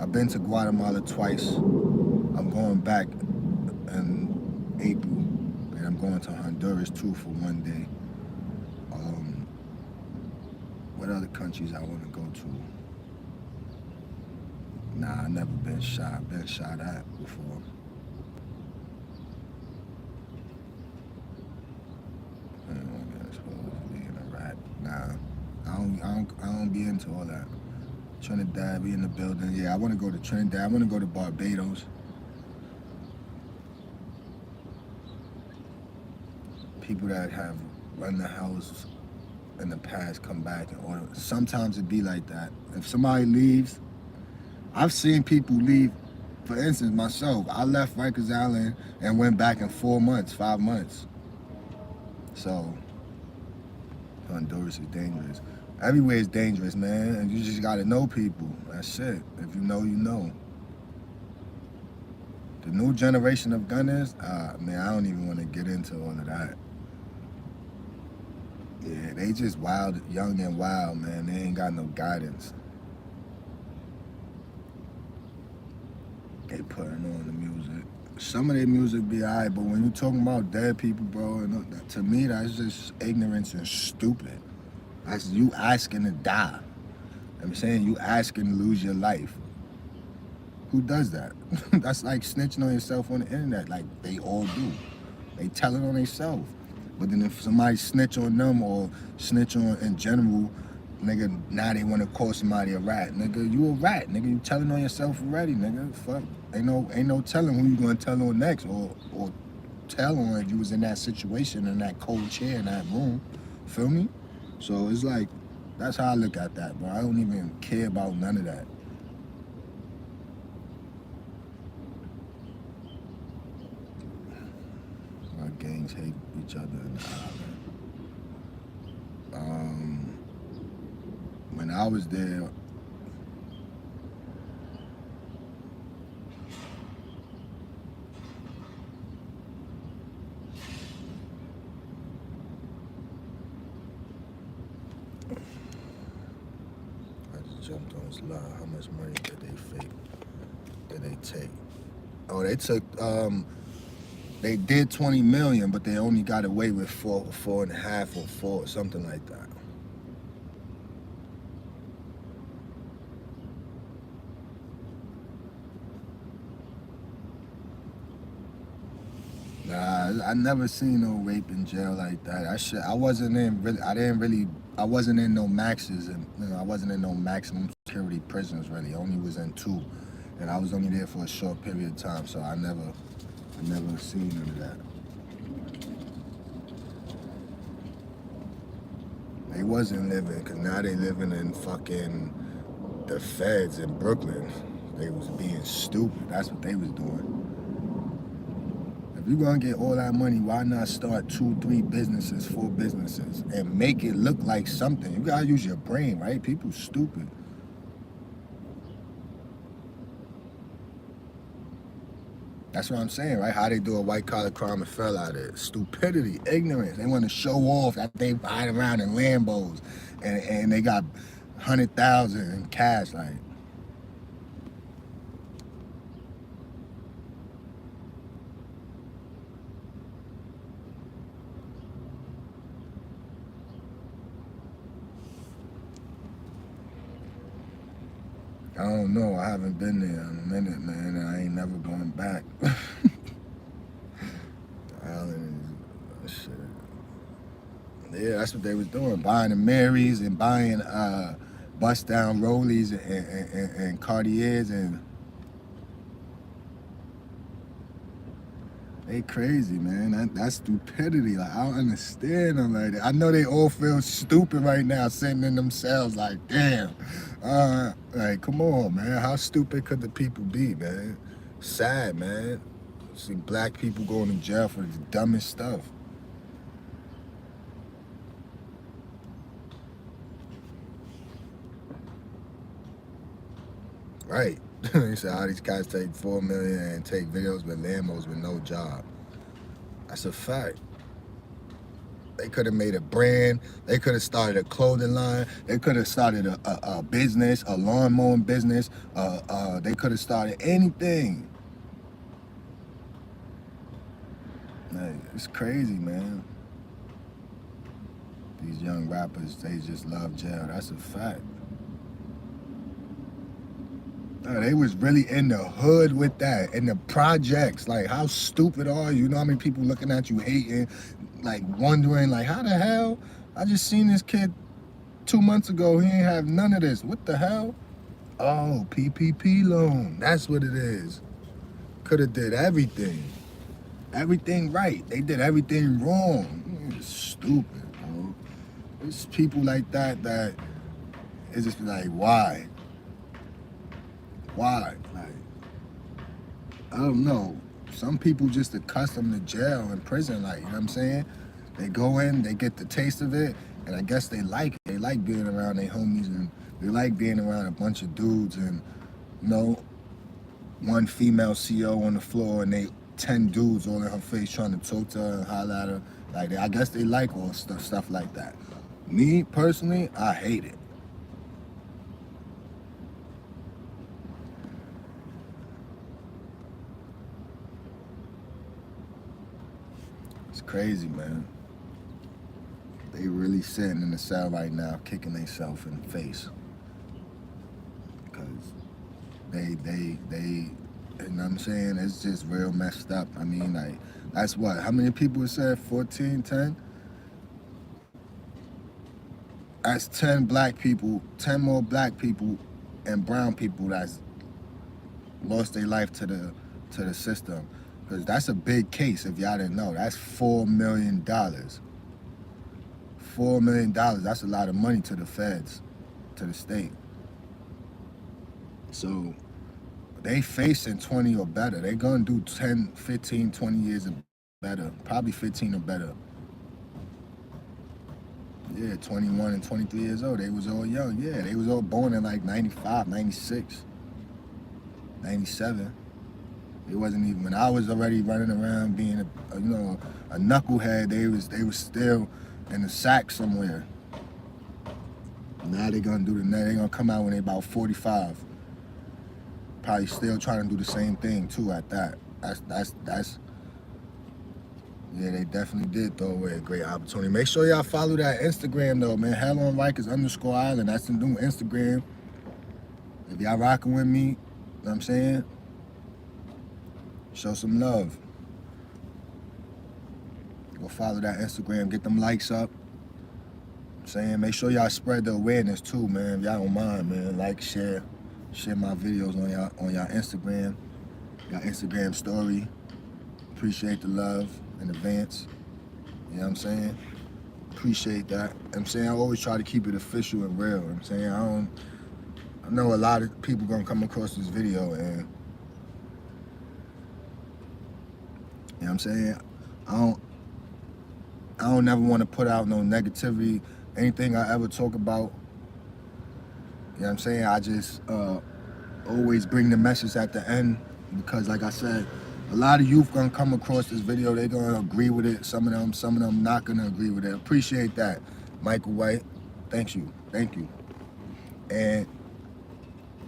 I've been to Guatemala twice. I'm going back in April, and I'm going to Honduras too for 1 day. What other countries I want to go to? Nah, I never been shot. I've been shot at before. Supposed to be in Iraq. Nah, I don't be into all that. Trinidad, we in the building. Yeah, I want to go to Trinidad. I want to go to Barbados. People that have run the house in the past come back and order. Sometimes it be like that. If somebody leaves, I've seen people leave. For instance, myself, I left Rikers Island and went back in 4 months, 5 months. So Honduras is dangerous. Everywhere is dangerous, man, and you just gotta know people. That's it. If you know, you know. The new generation of gunners, man, I don't even want to get into all of that. Yeah, they just wild, young and wild, man. They ain't got no guidance. They putting on the music. Some of their music be alright, but when you talking about dead people, bro, and to me, that's just ignorance and stupid. That's you asking to die. I'm saying you asking to lose your life. Who does that? That's like snitching on yourself on the internet, like they all do. They tell it on themselves. But then if somebody snitch on them or snitch on in general, nigga, now they want to call somebody a rat. Nigga, you a rat. Nigga, you telling on yourself already, nigga. Fuck. Ain't no telling who you gonna tell on next or tell on if you was in that situation in that cold chair in that room. Feel me? So it's like, that's how I look at that, bro. I don't even care about none of that. Our gangs hate each other in the island. When I was there, jumped on this lie. How much money did they fake? Did they take? Oh, they took. They did 20 million, but they only got away with 4.5 or 4, something like that. Nah, I never seen no rape in jail like that. I wasn't in really. I wasn't in no maxes, and I wasn't in no maximum security prisons really. I only was in 2, and I was only there for a short period of time, so I never seen none of that. They wasn't living, cause now they living in fucking the feds in Brooklyn. They was being stupid. That's what they was doing. If you're gonna get all that money, why not start 2, 3 businesses, 4 businesses, and make it look like something? You gotta use your brain, right? People stupid. That's what I'm saying, right? How they do a white collar crime and fell out of it. Stupidity, ignorance. They want to show off that they ride around in Lambos and they got 100,000 in cash, like. I don't know. I haven't been there in a minute, man, and I ain't never going back. The island is shit. Yeah, that's what they was doing. Buying the Marys and buying bust down Rollies and Cartiers, and they crazy, man. That's stupidity. Like, I don't understand them like that. I know they all feel stupid right now, sitting in themselves like, damn. Like, come on, man. How stupid could the people be, man? Sad, man. See black people going to jail for the dumbest stuff. Right. They said all these guys take 4 million and take videos with Lambos with no job. That's a fact. They could have made a brand. They could have started a clothing line. They could have started a business, a lawn mowing business. They could have started anything. Like, it's crazy, man. These young rappers, they just love jail. That's a fact. They was really in the hood with that, in the projects. Like, how stupid are you? You know how many people looking at you hating, like wondering, like, how the hell? I just seen this kid 2 months ago. He ain't have none of this. What the hell? Oh, PPP loan. That's what it is. Could have did everything. Everything right. They did everything wrong. It's stupid, bro. It's people like that that it's just like, why? Why? Like, I don't know. Some people just accustomed to jail and prison, like, you know what I'm saying? They go in, they get the taste of it, and I guess they like it. They like being around their homies, and they like being around a bunch of dudes, and, you know, one female CO on the floor, and they 10 dudes all in her face trying to talk to her and holler at her. Like, I guess they like all stuff like that. Me, personally, I hate it. It's crazy, man. They really sitting in the cell right now, kicking themselves in the face. Because you know what I'm saying? It's just real messed up. I mean, like, that's what, how many people said 14, 10? That's 10 black people, 10 more black people and brown people that's lost their life to the system. Because that's a big case, if y'all didn't know. That's $4 million. $4 million, that's a lot of money to the feds, to the state. So they facing 20 or better. They gonna do 10, 15, 20 years or better. Probably 15 or better. Yeah, 21 and 23 years old. They was all young. Yeah, they was all born in like 95, 96, 97. It wasn't even, when I was already running around being a knucklehead, they was still in the sack somewhere. Now they gonna do they gonna come out when they about 45. Probably still trying to do the same thing too at that. That's yeah, they definitely did throw away a great opportunity. Make sure y'all follow that Instagram though, man. Hell on Rikers _island. That's the new Instagram. If y'all rocking with me, you know what I'm saying? Show some love. Go follow that Instagram, get them likes up. I'm saying, make sure y'all spread the awareness too, man. If y'all don't mind, man. Like, share my videos on y'all Instagram story. Appreciate the love in advance. You know what I'm saying? Appreciate that. I'm saying, I always try to keep it official and real. I'm saying, I know a lot of people gonna come across this video and, you know what I'm saying? I don't never want to put out no negativity. Anything I ever talk about, you know what I'm saying? I just always bring the message at the end because, like I said, a lot of youth gonna come across this video. They gonna agree with it. Some of them not gonna agree with it. Appreciate that, Michael White. Thank you. And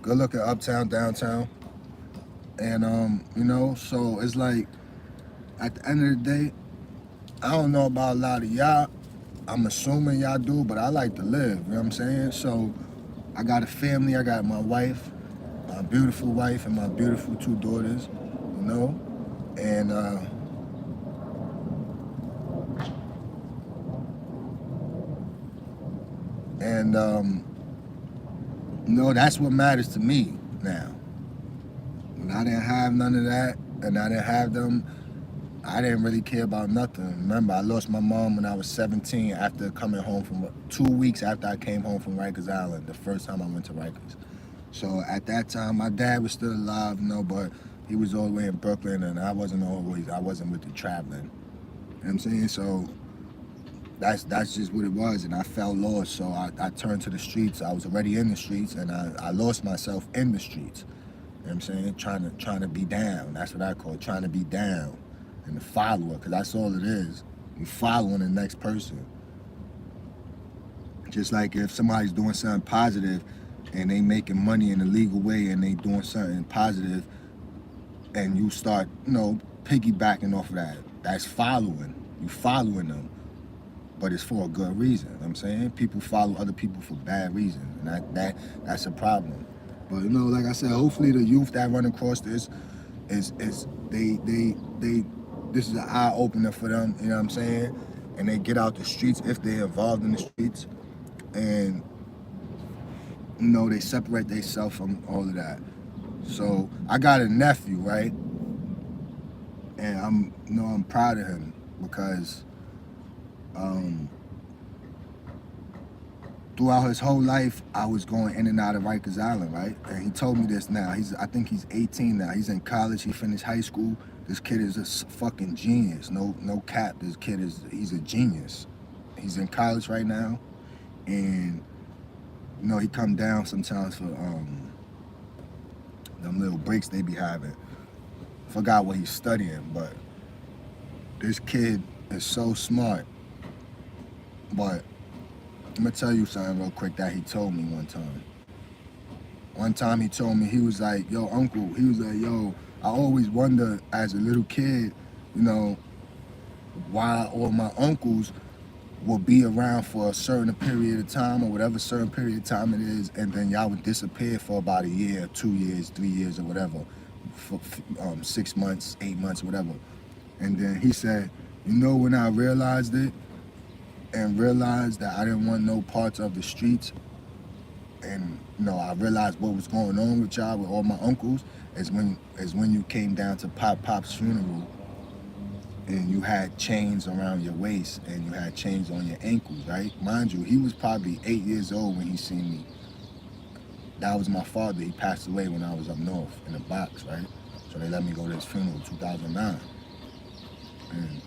good look at Uptown, Downtown. And you know, so it's like at the end of the day, I don't know about a lot of y'all. I'm assuming y'all do, but I like to live, you know what I'm saying? So I got a family, I got my wife, my beautiful wife and my beautiful 2 daughters, you know? And you know, that's what matters to me now. When I didn't have none of that and I didn't have them, I didn't really care about nothing. Remember, I lost my mom when I was 17 after coming home from 2 weeks after I came home from Rikers Island, the first time I went to Rikers. So at that time, my dad was still alive, you know, but he was all the way in Brooklyn and I wasn't with the traveling. You know what I'm saying? So that's just what it was, and I felt lost, so I turned to the streets. I was already in the streets, and I lost myself in the streets. You know what I'm saying? Trying to be down. That's what I call it, trying to be down. And the follower, because that's all it is. You following the next person. Just like if somebody's doing something positive and they making money in a legal way and they doing something positive and you start, you know, piggybacking off of that, that's following. You following them. But it's for a good reason. You know what I'm saying? People follow other people for bad reasons. And that's a problem. But you know, like I said, hopefully the youth that run across this is this is an eye opener for them, you know what I'm saying? And they get out the streets if they're involved in the streets. And they separate themselves from all of that. So I got a nephew, right? And I'm proud of him because um, throughout his whole life, I was going in and out of Rikers Island, right? And he told me this now. I think he's 18 now. He's in college. He finished high school. This kid is a fucking genius. No cap. He's a genius. He's in college right now, and he come down sometimes for them little breaks they be having. Forgot what he's studying, but this kid is so smart. But I'm gonna tell you something real quick that he told me one time. One time he told me, he was like, yo, uncle, he was like, yo, I always wonder as a little kid, why all my uncles will be around for a certain period of time or whatever certain period of time it is, and then y'all would disappear for about a year, 2 years, 3 years, or whatever, for 6 months, 8 months, whatever. And then he said, when I realized it and realized that I didn't want no parts of the streets, and I realized what was going on with y'all, with all my uncles, is when you came down to Pop's funeral, and you had chains around your waist and you had chains on your ankles, right? Mind you, he was probably 8 years old when he seen me. That was my father. He passed away when I was up north in a box, right? So they let me go to his funeral in 2009. And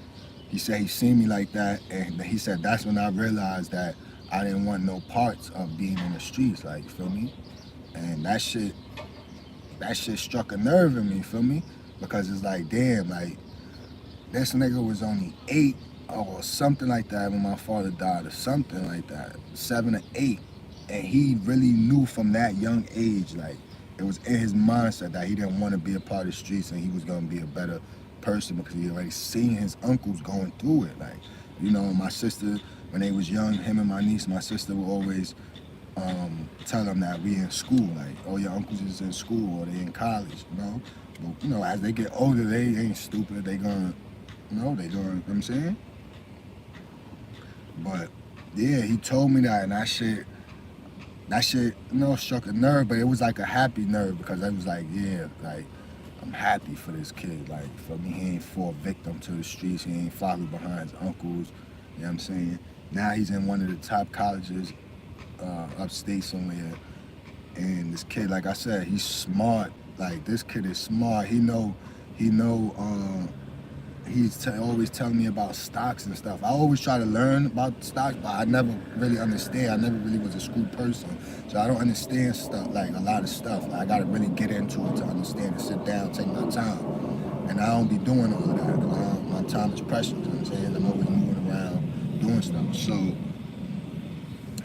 he said he seen me like that, and he said that's when I realized that I didn't want no parts of being in the streets, like, you feel me? And that shit struck a nerve in me, you feel me? Because it's like, damn, like, this nigga was only 8 or something like that when my father died, or something like that, 7 or 8. And he really knew from that young age, like, it was in his mindset that he didn't want to be a part of the streets, and he was going to be a better person because he already seen his uncles going through it. Like, my sister, when they was young, him and my niece, my sister would always tell them that we in school, like, oh, your uncles is in school or they in college, But, as they get older, they ain't stupid. They gonna, you know what I'm saying? But, yeah, he told me that, and that shit, struck a nerve, but it was like a happy nerve because I was like, yeah, like, I'm happy for this kid. Like, for me, he ain't fall victim to the streets. He ain't followed behind his uncles. You know what I'm saying? Now he's in one of the top colleges upstate somewhere. And this kid, like I said, he's smart. Like, this kid is smart. He's always telling me about stocks and stuff. I always try to learn about stocks, but I never really understand. I never really was a school person, so I don't understand stuff, like a lot of stuff. Like, I gotta really get into it to understand and sit down, take my time. And I don't be doing all of that because my time is precious, you know what I'm saying? I'm always moving around, doing stuff. So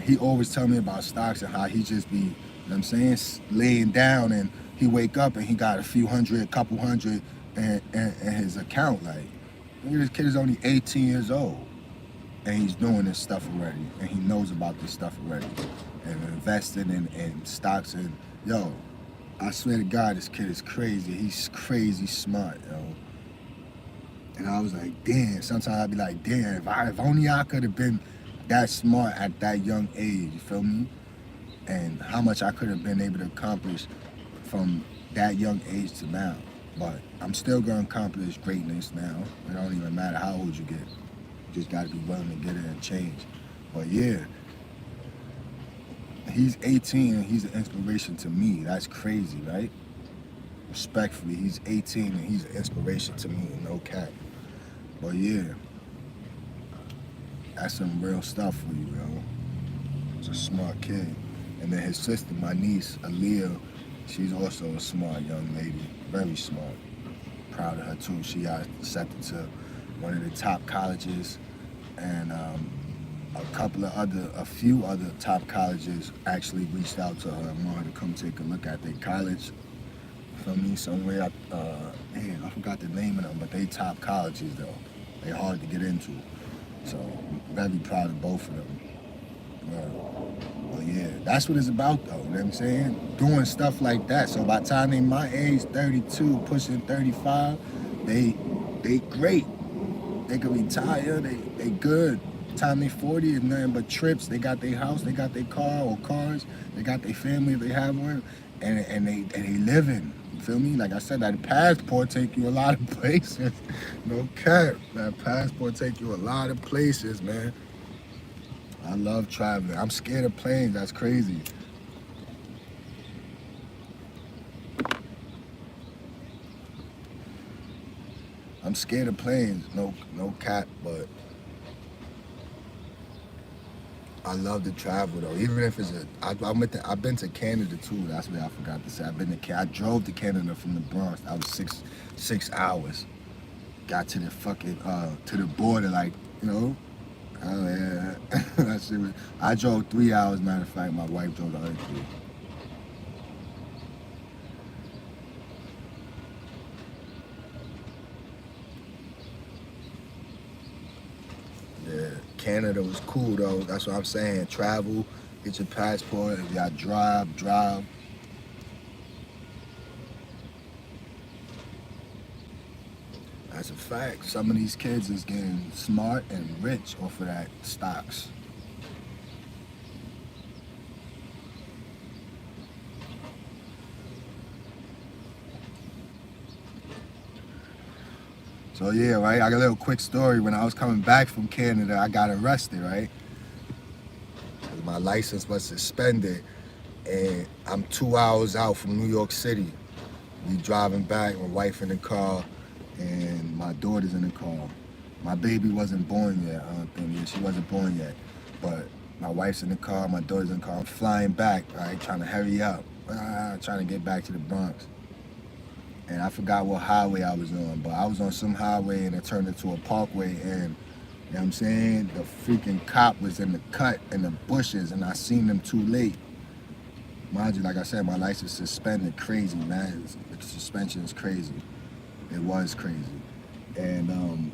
he always tell me about stocks and how he just be, you know what I'm saying, laying down, and he wake up and he got a few hundred, couple hundred in his account. Like, this kid is only 18 years old and he's doing this stuff already, and he knows about this stuff already, and investing in stocks. And yo, I swear to God, this kid is crazy. He's crazy smart, yo. And I was like, damn, sometimes I'd be like, damn, if only I could have been that smart at that young age, you feel me? And how much I could have been able to accomplish from that young age to now. But I'm still gonna accomplish greatness now. It don't even matter how old you get. You just gotta be willing to get it and change. But yeah, he's 18 and he's an inspiration to me. That's crazy, right? Respectfully, he's 18 and he's an inspiration to me, no cap. But yeah, that's some real stuff for you, yo. He's a smart kid. And then his sister, my niece, Aaliyah, she's also a smart young lady, very smart. Proud of her too. She got accepted to one of the top colleges, and a few other top colleges actually reached out to her and wanted to come take a look at their college. From me, somewhere, I forgot the name of them, but they top colleges though. They hard to get into. So very proud of both of them. Well, yeah, that's what it's about though, you know what I'm saying? Doing stuff like that. So by the time they my age, 32, pushing 35, they great. They can retire, they good. Time they 40 is nothing but trips. They got their house, they got their car or cars, they got their family if they have one, and they living. You feel me? Like I said, that passport take you a lot of places. No cap. That passport take you a lot of places, man. I love traveling. I'm scared of planes. That's crazy. I'm scared of planes. No cap, but I love to travel though. Even if it's I've been to Canada too. That's what I forgot to say. I drove to Canada from the Bronx. I was 6 hours. Got to the fucking to the border, like, you know. Oh yeah, that shit was. I drove 3 hours. Matter of fact, my wife drove the other 3. Yeah, Canada was cool though. That's what I'm saying. Travel, get your passport. If y'all drive. That's a fact. Some of these kids is getting smart and rich off of that stocks. So yeah, right. I got a little quick story. When I was coming back from Canada, I got arrested, right? 'Cause my license was suspended, and I'm 2 hours out from New York City. We driving back, my wife in the car, and my daughter's in the car. My baby wasn't born yet. I don't think yeah, she wasn't born yet. But my wife's in the car, my daughter's in the car. I'm flying back, right? Trying to hurry up, trying to get back to the Bronx. And I forgot what highway I was on, but I was on some highway and it turned into a parkway, and you know what I'm saying? The freaking cop was in the cut in the bushes, and I seen them too late. Mind you, like I said, my license suspended. Crazy, man. The suspension is crazy. It was crazy. And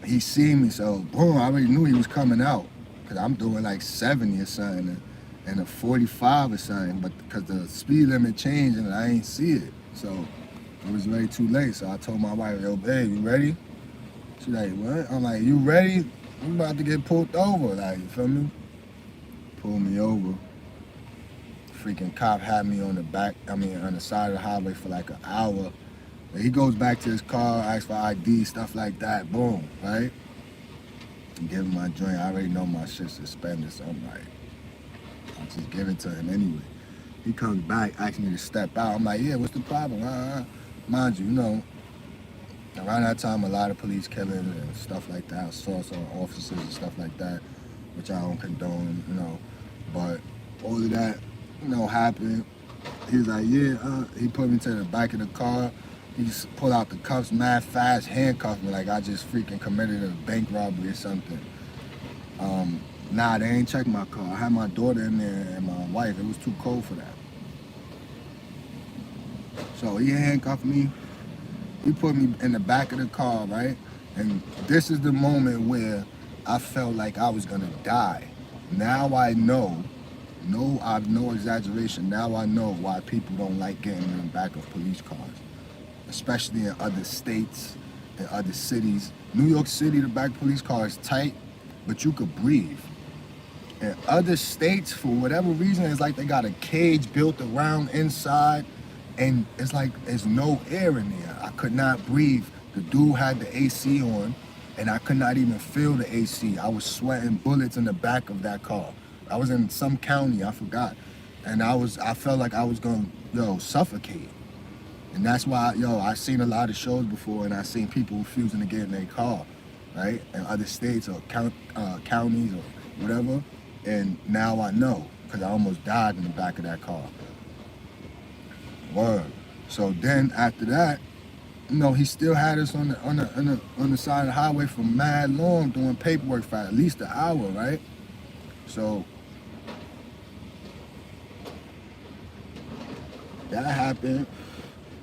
he seen me, so boom, I already knew he was coming out. Cause I'm doing like 70 or something, and a 45 or something, but because the speed limit changed and I ain't see it. So it was way too late. So I told my wife, yo, babe, you ready? She like, what? I'm like, you ready? I'm about to get pulled over. Like, you feel me? Pulled me over. Freaking cop had me on the side of the highway for like an hour. He goes back to his car, asks for ID, stuff like that, boom, right? And give him my joint. I already know my shit's suspended, so I'm like, I'll just give it to him anyway. He comes back, asks me to step out. I'm like, yeah, what's the problem? Mind you, around that time, a lot of police killings and stuff like that, assaults on officers and stuff like that, which I don't condone, But all of that, happened. He was like, yeah, he put me to the back of the car. He just pulled out the cuffs mad fast, handcuffed me like I just freaking committed a bank robbery or something. Nah, they ain't checked my car. I had my daughter in there and my wife. It was too cold for that. So he handcuffed me. He put me in the back of the car, right? And this is the moment where I felt like I was gonna die. Now I know, I've no exaggeration. Now I know why people don't like getting in the back of police cars, especially in other states and other cities. New York City, the back police car is tight, but you could breathe. In other states, for whatever reason, it's like they got a cage built around inside, and it's like there's no air in there. I could not breathe. The dude had the AC on, and I could not even feel the AC. I was sweating bullets in the back of that car. I was in some county, I forgot, and I felt like I was gonna, suffocate. And that's why, I seen a lot of shows before, and I seen people refusing to get in their car, right, in other states or counties or whatever. And now I know, because I almost died in the back of that car. Word. So then after that, he still had us on the side of the highway for mad long doing paperwork for at least an hour, right? So that happened.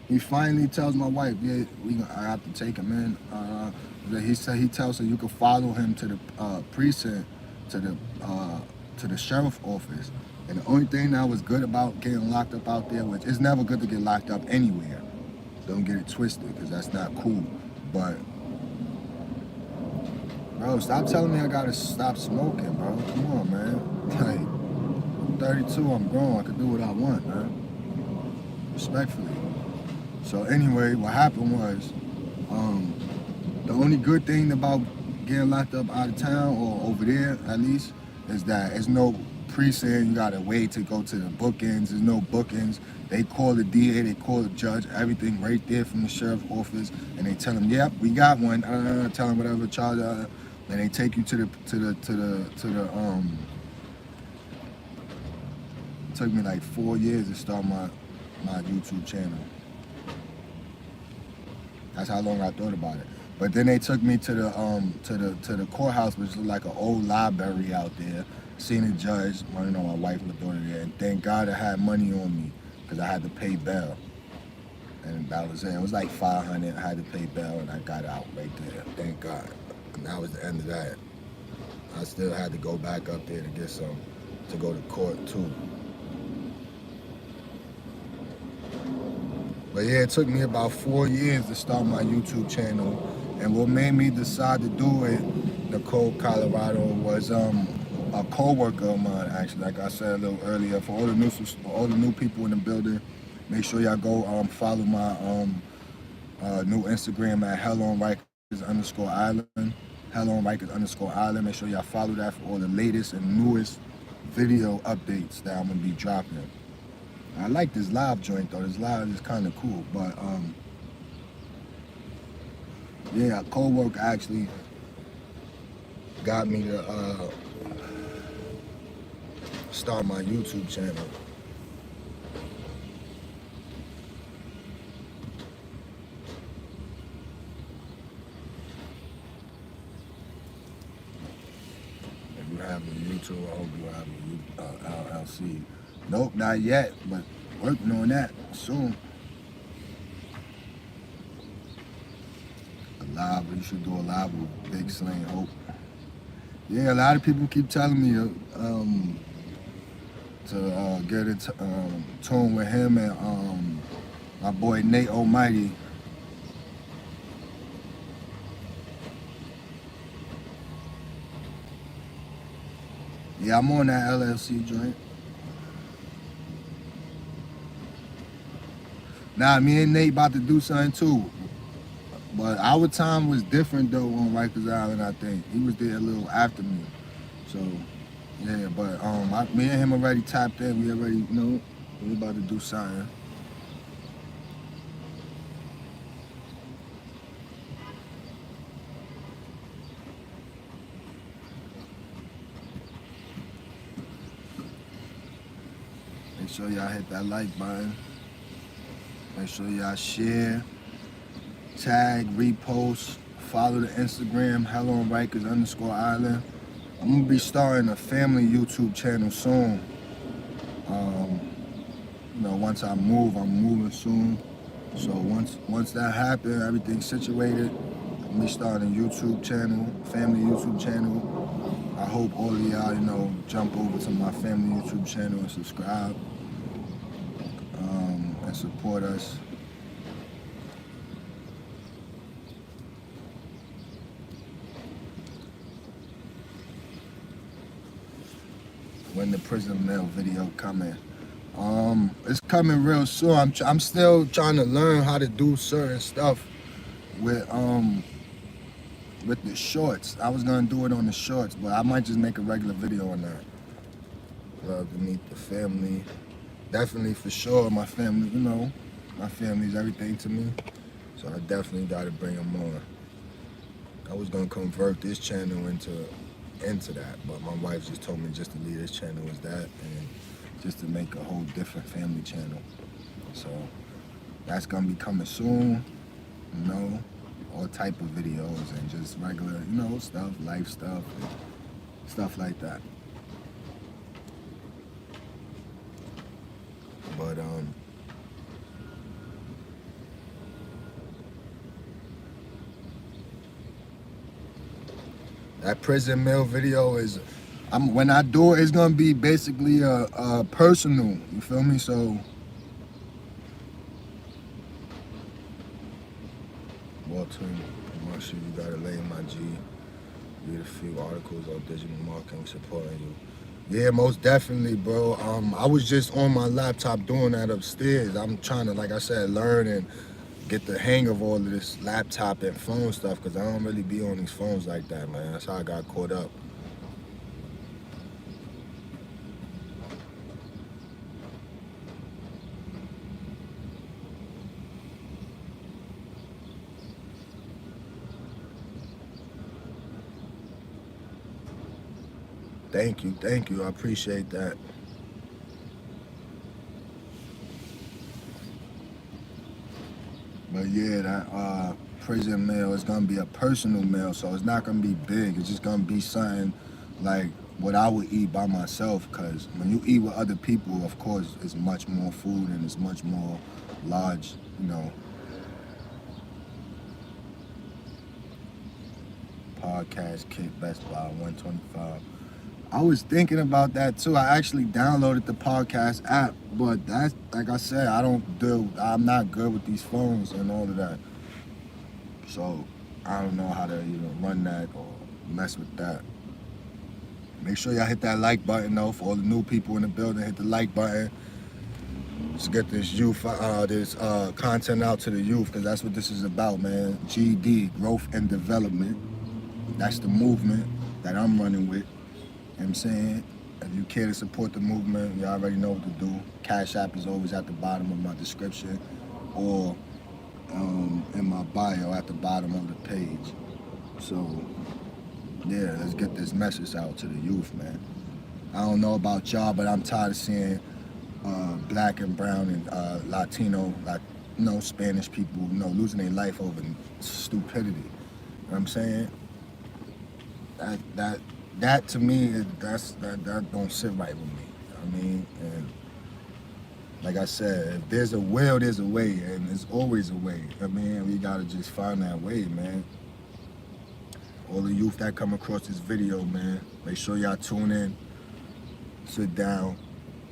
He finally tells my wife, yeah, I have to take him in. He tells her you can follow him to the precinct, to the sheriff's office. And the only thing that was good about getting locked up out there, which it's never good to get locked up anywhere. Don't get it twisted, because that's not cool. But Bro, stop telling me I gotta stop smoking, bro. Come on, man. Like, I'm 32, I'm grown. I can do what I want, man. Respectfully. So anyway, what happened was, um, the only good thing about getting locked up out of town, or over there at least, is that there's no precinct. You gotta wait to go to the bookends. There's no bookends. They call the DA, they call the judge, everything right there from the sheriff's office, and they tell them, "Yep, we got one." Tell them whatever charge. And they take you to the It took me like 4 years to start my YouTube channel. That's how long I thought about it. But then they took me to the courthouse, which is like an old library out there. Seen a judge, I don't know, my wife and my daughter there, and thank God I had money on me because I had to pay bail. And that was it. It was like $500. I had to pay bail, and I got out right there. Thank God. And that was the end of that. I still had to go back up there to get some, to go to court too. But yeah, it took me about 4 years to start my YouTube channel. And what made me decide to do it, Nicole, Colorado, was a co-worker of mine, actually. Like I said a little earlier, for all the new people in the building, make sure y'all go follow my new Instagram at HellOnRikers_Island. HellOnRikers_Island. Make sure y'all follow that for all the latest and newest video updates that I'm gonna be dropping. I like this live joint though. This live is kind of cool, but yeah, a co-worker actually got me to start my YouTube channel. If you have a YouTube, I hope you have a LLC. Nope, not yet, but working on that soon. A live, you should do a live with Big Sling Hope. Yeah, a lot of people keep telling me to get in tune with him and my boy Nate Almighty. Yeah, I'm on that LLC joint. Nah, me and Nate about to do something too. But our time was different though on Rikers Island, I think. He was there a little after me. So, yeah, but me and him already tapped in. We already know we about to do something. Make sure y'all hit that like button. Make sure y'all share, tag, repost, follow the Instagram, HellOnRikers_Island. I'm gonna be starting a family YouTube channel soon. You know, once I move, I'm moving soon. So once that happens, everything's situated, I'm gonna be starting a YouTube channel, family YouTube channel. I hope all of y'all, you know, jump over to my family YouTube channel and subscribe and support us. When the prison mail video coming. It's coming real soon. I'm still trying to learn how to do certain stuff with the shorts. I was gonna do it on the shorts, but I might just make a regular video on that. Love to meet the family. Definitely for sure, my family, you know, my family's everything to me. So I definitely gotta bring them on. I was gonna convert this channel into that, but my wife just told me just to leave this channel as that and just to make a whole different family channel. So that's gonna be coming soon, you know, all type of videos and just regular, you know, stuff, life stuff, and stuff like that. But that prison mail video is, when I do it, it's gonna be basically a personal. You feel me? So, Walter, you gotta lay my G. Read a few articles on digital marketing supporting you. Yeah, most definitely, bro. I was just on my laptop doing that upstairs. I'm trying to, like I said, learn and get the hang of all of this laptop and phone stuff because I don't really be on these phones like that, man. That's how I got caught up. Thank you, thank you. I appreciate that. But yeah, that prison meal is gonna be a personal meal, so it's not gonna be big. It's just gonna be something like what I would eat by myself. Cause when you eat with other people, of course, it's much more food and it's much more large. Podcast kick Best Buy 125. I was thinking about that too. I actually downloaded the podcast app, but that's like I said, I'm not good with these phones and all of that. So I don't know how to even run that or mess with that. Make sure y'all hit that like button though. For all the new people in the building, hit the like button. Let's get this content out to the youth, because that's what this is about, man. GD, growth and development. That's the movement that I'm running with. You know what I'm saying? If you care to support the movement, you already know what to do. Cash App is always at the bottom of my description, or in my bio at the bottom of the page. So yeah, let's get this message out to the youth, man. I don't know about y'all, but I'm tired of seeing black and brown and Latino, Spanish people, losing their life over stupidity. You know what I'm saying? That to me, that don't sit right with me. I mean, and like I said, if there's a will, there's a way, and there's always a way. I mean, we gotta just find that way, man. All the youth that come across this video, man, make sure y'all tune in, sit down.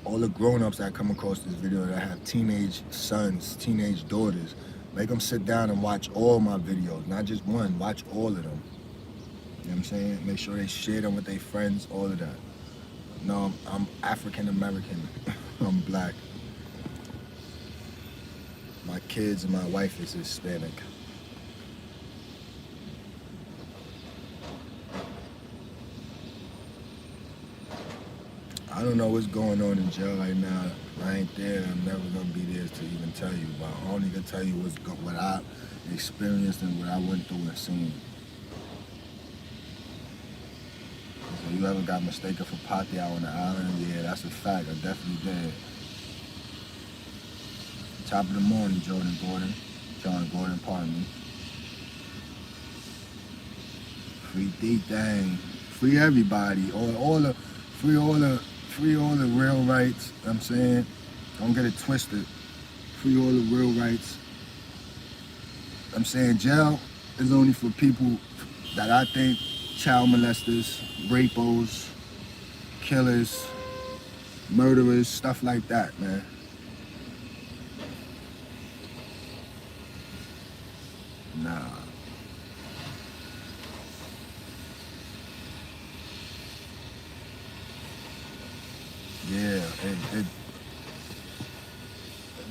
All the grown-ups that come across this video that have teenage sons, teenage daughters, make them sit down and watch all my videos, not just one, watch all of them. You know what I'm saying? Make sure they share them with their friends, all of that. No, I'm African American. I'm black. My kids and my wife is Hispanic. I don't know what's going on in jail right now. I ain't there. I'm never gonna be there to even tell you. But I only can tell you what I experienced and what I went through and seen. So you ever got mistaken for Pacquiao on the island? Yeah, that's a fact. I definitely did. Top of the morning, John Gordon, pardon me. Free D-Thing. Free everybody. Free all the real rights. I'm saying, don't get it twisted. Free all the real rights. I'm saying jail is only for people that I think child molesters, rapos, killers, murderers, stuff like that, man. Nah. Yeah,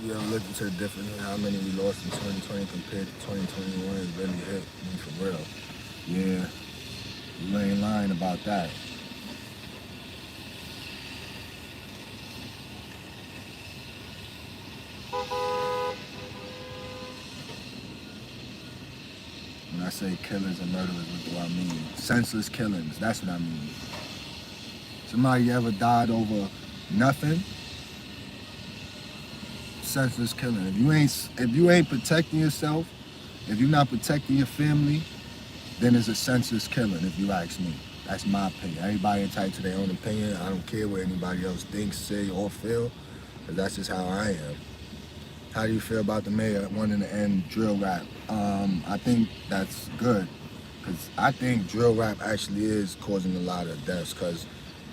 you ever look into the difference in how many we lost in 2020 compared to 2021? It really hit me for real. Yeah, you ain't lying about that. When I say killers and murderers, what do I mean? Senseless killings, that's what I mean. Somebody ever died over nothing? Senseless killing. If you ain't protecting yourself, if you're not protecting your family, then it's a senseless killing, if you ask me. That's my opinion. Everybody entitled to their own opinion. I don't care what anybody else thinks, say, or feel, because that's just how I am. How do you feel about the mayor wanting to end drill rap? I think that's good, because I think drill rap actually is causing a lot of deaths, because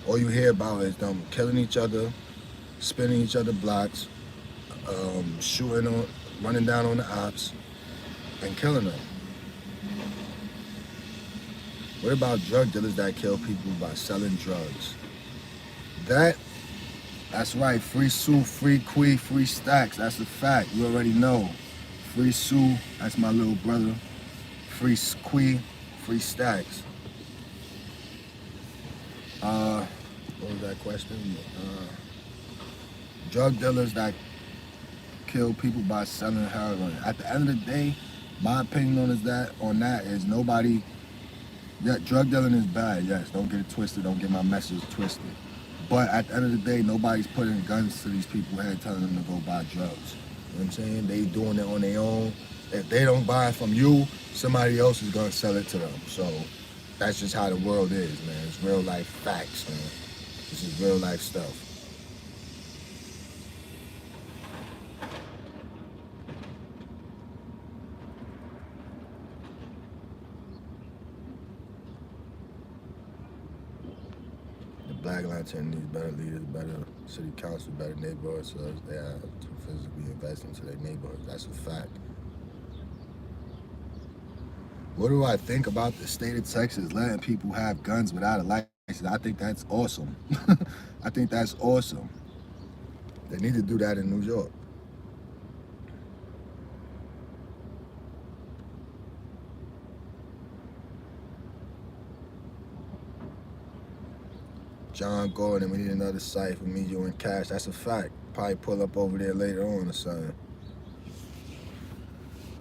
all you hear about is them killing each other, spinning each other blocks, running down on the ops, and killing them. What about drug dealers that kill people by selling drugs? That's right. Free Sue, free Quee, free Stacks. That's a fact. You already know. Free Sue, that's my little brother. Free Quee, free Stacks. What was that question? Drug dealers that kill people by selling heroin. At the end of the day, my opinion on that is nobody. Yeah, drug dealing is bad. Yes, don't get it twisted. Don't get my message twisted. But at the end of the day, nobody's putting guns to these people's head telling them to go buy drugs. You know what I'm saying? They doing it on their own. If they don't buy it from you, somebody else is gonna sell it to them. So that's just how the world is, man. It's real life facts, man. This is real life stuff. The Black Lantern needs better leaders, better city council, better neighborhoods, so they have to physically invest into their neighborhoods. That's a fact. What do I think about the state of Texas letting people have guns without a license? I think that's awesome. I think that's awesome. They need to do that in New York. John Gordon, we need another site for me, you, and Cash. That's a fact. Probably pull up over there later on or something.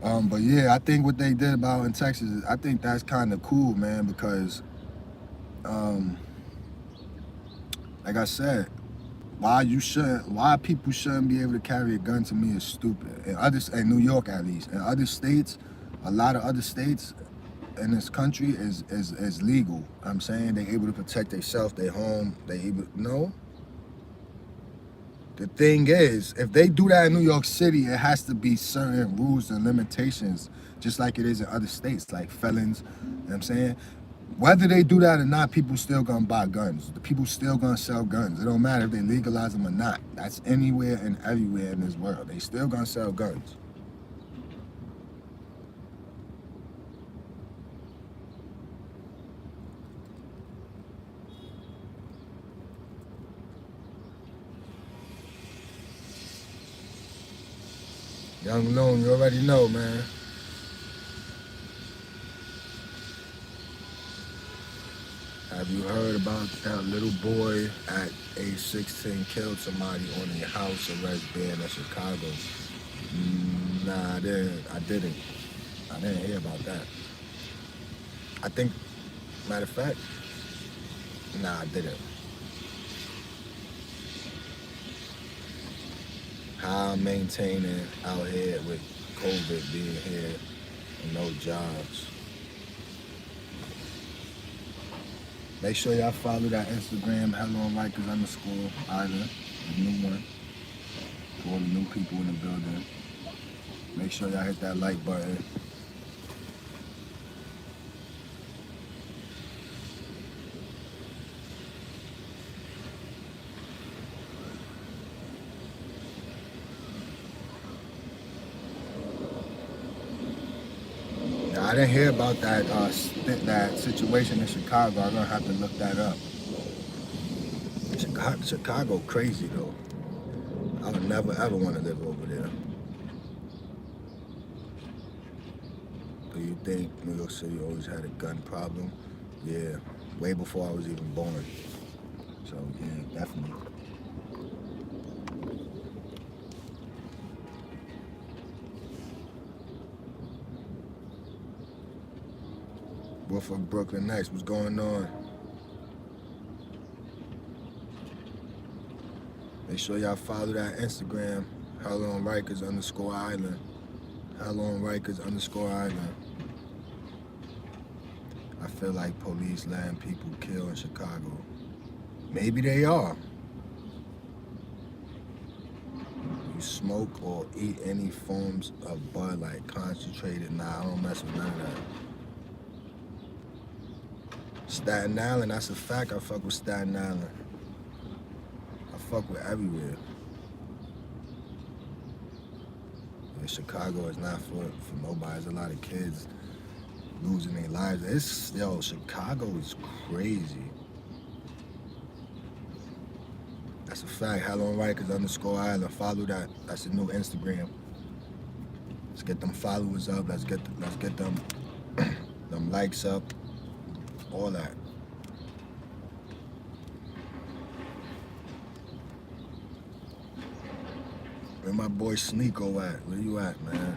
But yeah, I think what they did about in Texas, I think that's kind of cool, man, because, like I said, why people shouldn't be able to carry a gun to me is stupid. In New York at least. In other states, a lot of other states in this country is legal. I'm saying they able to protect themselves, their home, no. The thing is, if they do that in New York City, it has to be certain rules and limitations, just like it is in other states, like felons, you know what I'm saying? Whether they do that or not, people still gonna buy guns. The people still gonna sell guns. It don't matter if they legalize them or not. That's anywhere and everywhere in this world. They still gonna sell guns. Young Loon, you already know, man. Have you heard about that little boy at age 16 killed somebody on a house arrest ban in Chicago? Nah, I didn't. I didn't hear about that. I think, matter of fact, nah, I didn't. How I'm maintaining out here with COVID being here and no jobs. Make sure y'all follow that Instagram, HelloOnRikers_Island, the new one. For all the new people in the building. Make sure y'all hit that like button. Now, I didn't hear about that situation in Chicago. I'm gonna have to look that up. Chicago crazy though. I would never ever want to live over there. Do you think New York City always had a gun problem? Yeah, way before I was even born. So yeah, definitely. What for Brooklyn next? What's going on? Make sure y'all follow that Instagram, HelloOnRikers_Island. HelloOnRikers_Island. I feel like police letting people kill in Chicago. Maybe they are. You smoke or eat any forms of bud like concentrated? Nah, I don't mess with none of that. Staten Island, that's a fact. I fuck with Staten Island. I fuck with everywhere. And Chicago is not for nobody. There's a lot of kids losing their lives. Yo, Chicago is crazy. That's a fact. HelloRikers_Island. Follow that. That's the new Instagram. Let's get them followers up. Let's get them them likes up. All that. Where my boy Sneeko at? Where you at, man?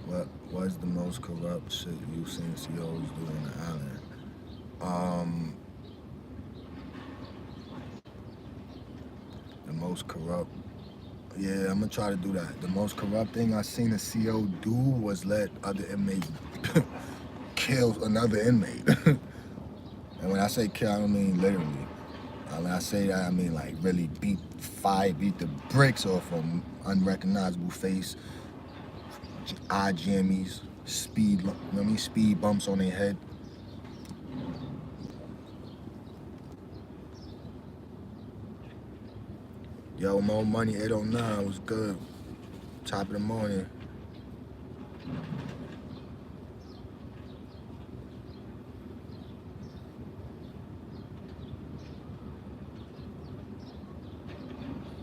What was the most corrupt shit you've seen COs do on the island? The most corrupt. Yeah, I'm gonna try to do that. The most corrupt thing I seen a CO do was let other inmates kill another inmate. And when I say kill, I don't mean literally. When I say that, I mean like really beat the bricks off an unrecognizable face, eye jammies, speed bumps on their head. Yo, Mo Money 809 was good. Top of the morning.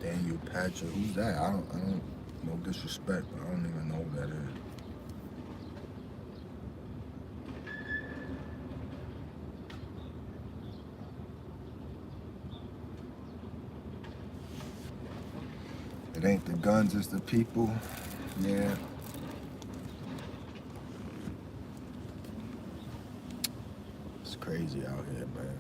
Daniel Patrick, who's that? I don't, no disrespect, but I don't even know who that is. It ain't the guns, it's the people. Yeah. It's crazy out here, man.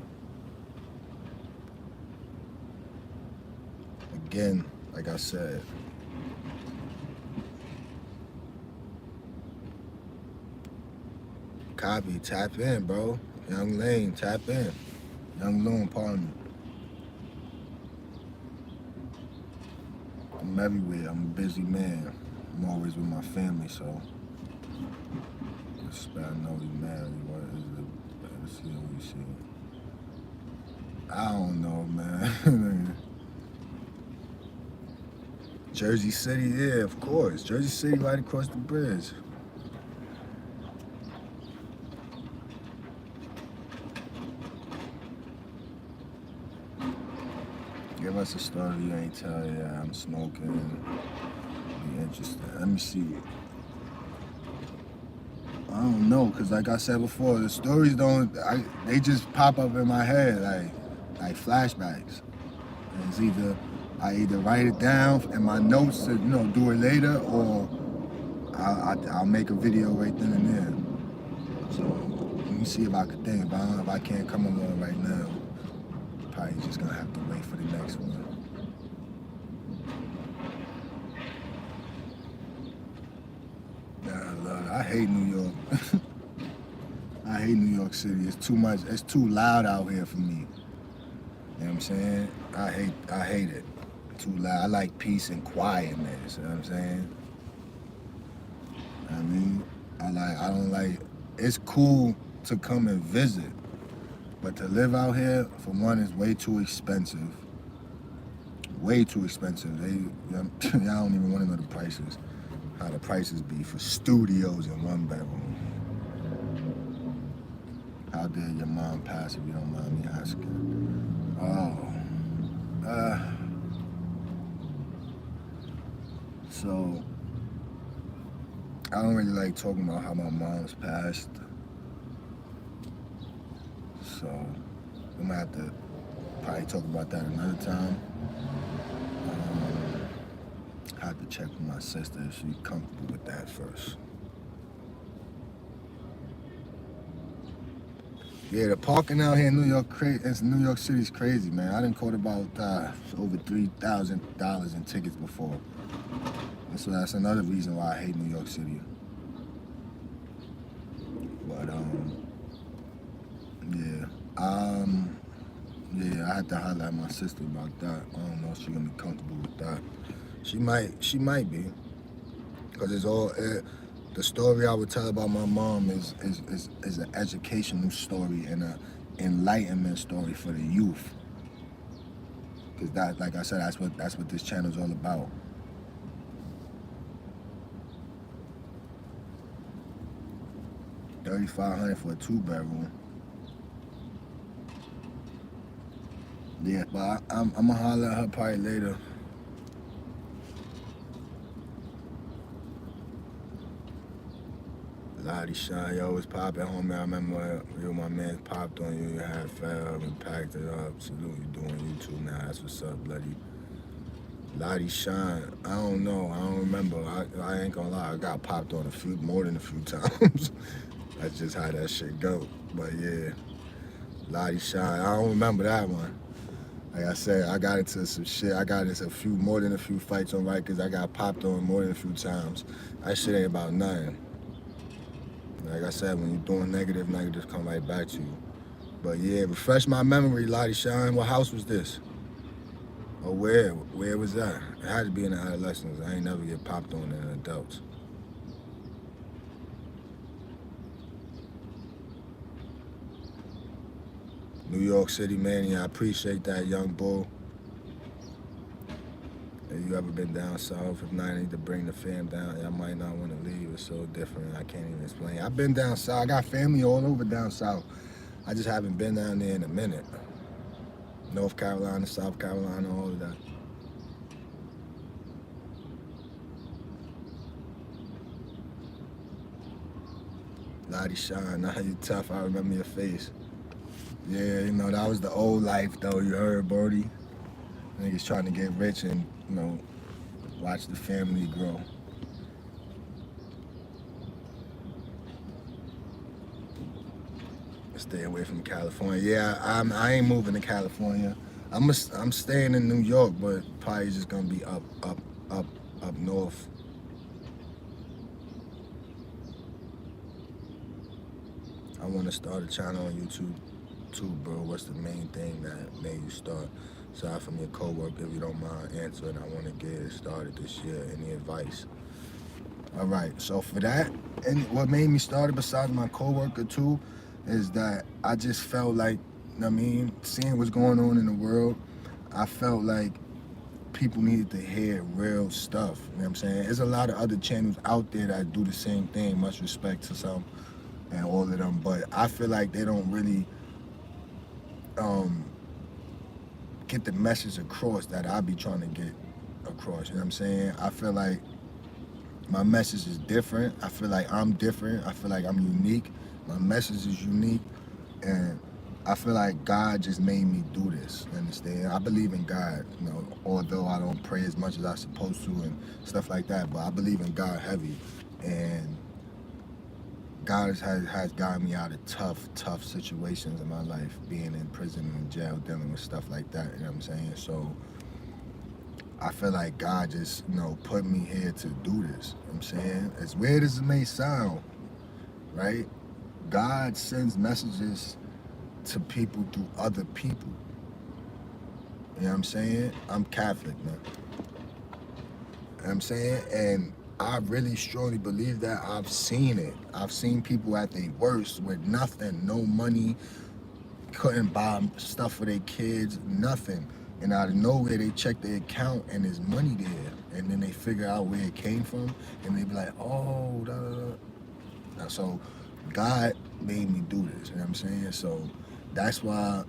Again, like I said, copy, tap in, bro. Young Lane, tap in. Young Loon, pardon me. I'm everywhere. I'm a busy man. I'm always with my family, so. I know he's married. What is it? Let's see what we see. I don't know, man. Jersey City, yeah, of course. Jersey City right across the bridge. Give us a story you ain't tell. Yeah, I'm smoking. Be interested. Let me see. I don't know, cause like I said before, the stories they just pop up in my head like flashbacks. And it's I either write it down in my notes to do it later, or I'll make a video right then and there. So let me see if I can think. If I can't come along right now, probably just gonna have to wait for the next one. I hate New York. I hate New York City. It's too much. It's too loud out here for me. You know what I'm saying? I hate it. Too loud. I like peace and quietness. You know what I'm saying? I mean, I don't like. It's cool to come and visit, but to live out here, for one, is way too expensive. Way too expensive. Y'all don't even want to know the prices. How the prices be for studios in one bedroom. How did your mom pass, if you don't mind me asking? So I don't really like talking about how my mom's passed. So I'm gonna have to probably talk about that another time. I have to check with my sister if she's comfortable with that first. Yeah, the parking out here in New York City is crazy, man. I done caught about over $3,000 in tickets before. So that's another reason why I hate New York City. But yeah, I had to holler at my sister about that. I don't know if she's gonna be comfortable with that. She might be, because it's all. The story I would tell about my mom is an educational story and an enlightenment story for the youth. Because that, like I said, that's what this channel is all about. $3,500 for a 2-bedroom. Yeah, but I'm gonna holler at her probably later. Lottie Shine, yo, was popping, homie. I remember you, my man, popped on you. You had fell and packed it up. Salute you doing YouTube now. That's what's up, bloody. Lottie Shine, I don't know. I don't remember. I ain't gonna lie. I got popped on more than a few times. That's just how that shit go. But yeah, Lottie Shine. I don't remember that one. Like I said, I got into some shit. I got into more than a few fights on Rikers. I got popped on more than a few times. That shit ain't about nothing. Like I said, when you're doing negative, negatives come right back to you. But yeah, refresh my memory, Lottie Shine. What house was this? Or where? Where was that? It had to be in the adolescents. I ain't never get popped on in adults. New York City Mania, I appreciate that, young bull. Have you ever been down south? If not, I need to bring the fam down. I might not want to leave. It's so different. I can't even explain. I've been down south. I got family all over down south. I just haven't been down there in a minute. North Carolina, South Carolina, all of that. Lottie Shine, now you tough. I remember your face. Yeah, you know, that was the old life, though. You heard, Brody? Niggas trying to get rich and, you know, watch the family grow. Stay away from California. Yeah, I ain't moving to California. I'm staying in New York, but probably just gonna be up north. I want to start a channel on YouTube too, bro. What's the main thing that made you start? Aside from your coworker, if you don't mind answering, I want to get it started this year. Any advice? All right. So for that, and what made me start it besides my coworker too, is that I just felt like, I mean, seeing what's going on in the world, I felt like people needed to hear real stuff. You know what I'm saying? There's a lot of other channels out there that do the same thing. Much respect to some and all of them, but I feel like they don't really get the message across that I be trying to get across. You know what I'm saying? I feel like my message is different. I feel like I'm different. I feel like I'm unique. My message is unique, and I feel like God just made me do this. You understand? I believe in God, you know, although I don't pray as much as I'm supposed to and stuff like that, but I believe in God heavy, and God has gotten me out of tough situations in my life, being in prison and jail, dealing with stuff like that, you know what I'm saying? So I feel like God just, you know, put me here to do this, you know what I'm saying? As weird as it may sound, right? God sends messages to people through other people. You know what I'm saying? I'm Catholic, man. You know what I'm saying? And I really strongly believe that. I've seen it. I've seen people at their worst with nothing, no money, couldn't buy stuff for their kids, nothing. And out of nowhere, they check their account and there's money there. And then they figure out where it came from, and they be like, oh, da, da, da. So God made me do this, you know what I'm saying? So that's why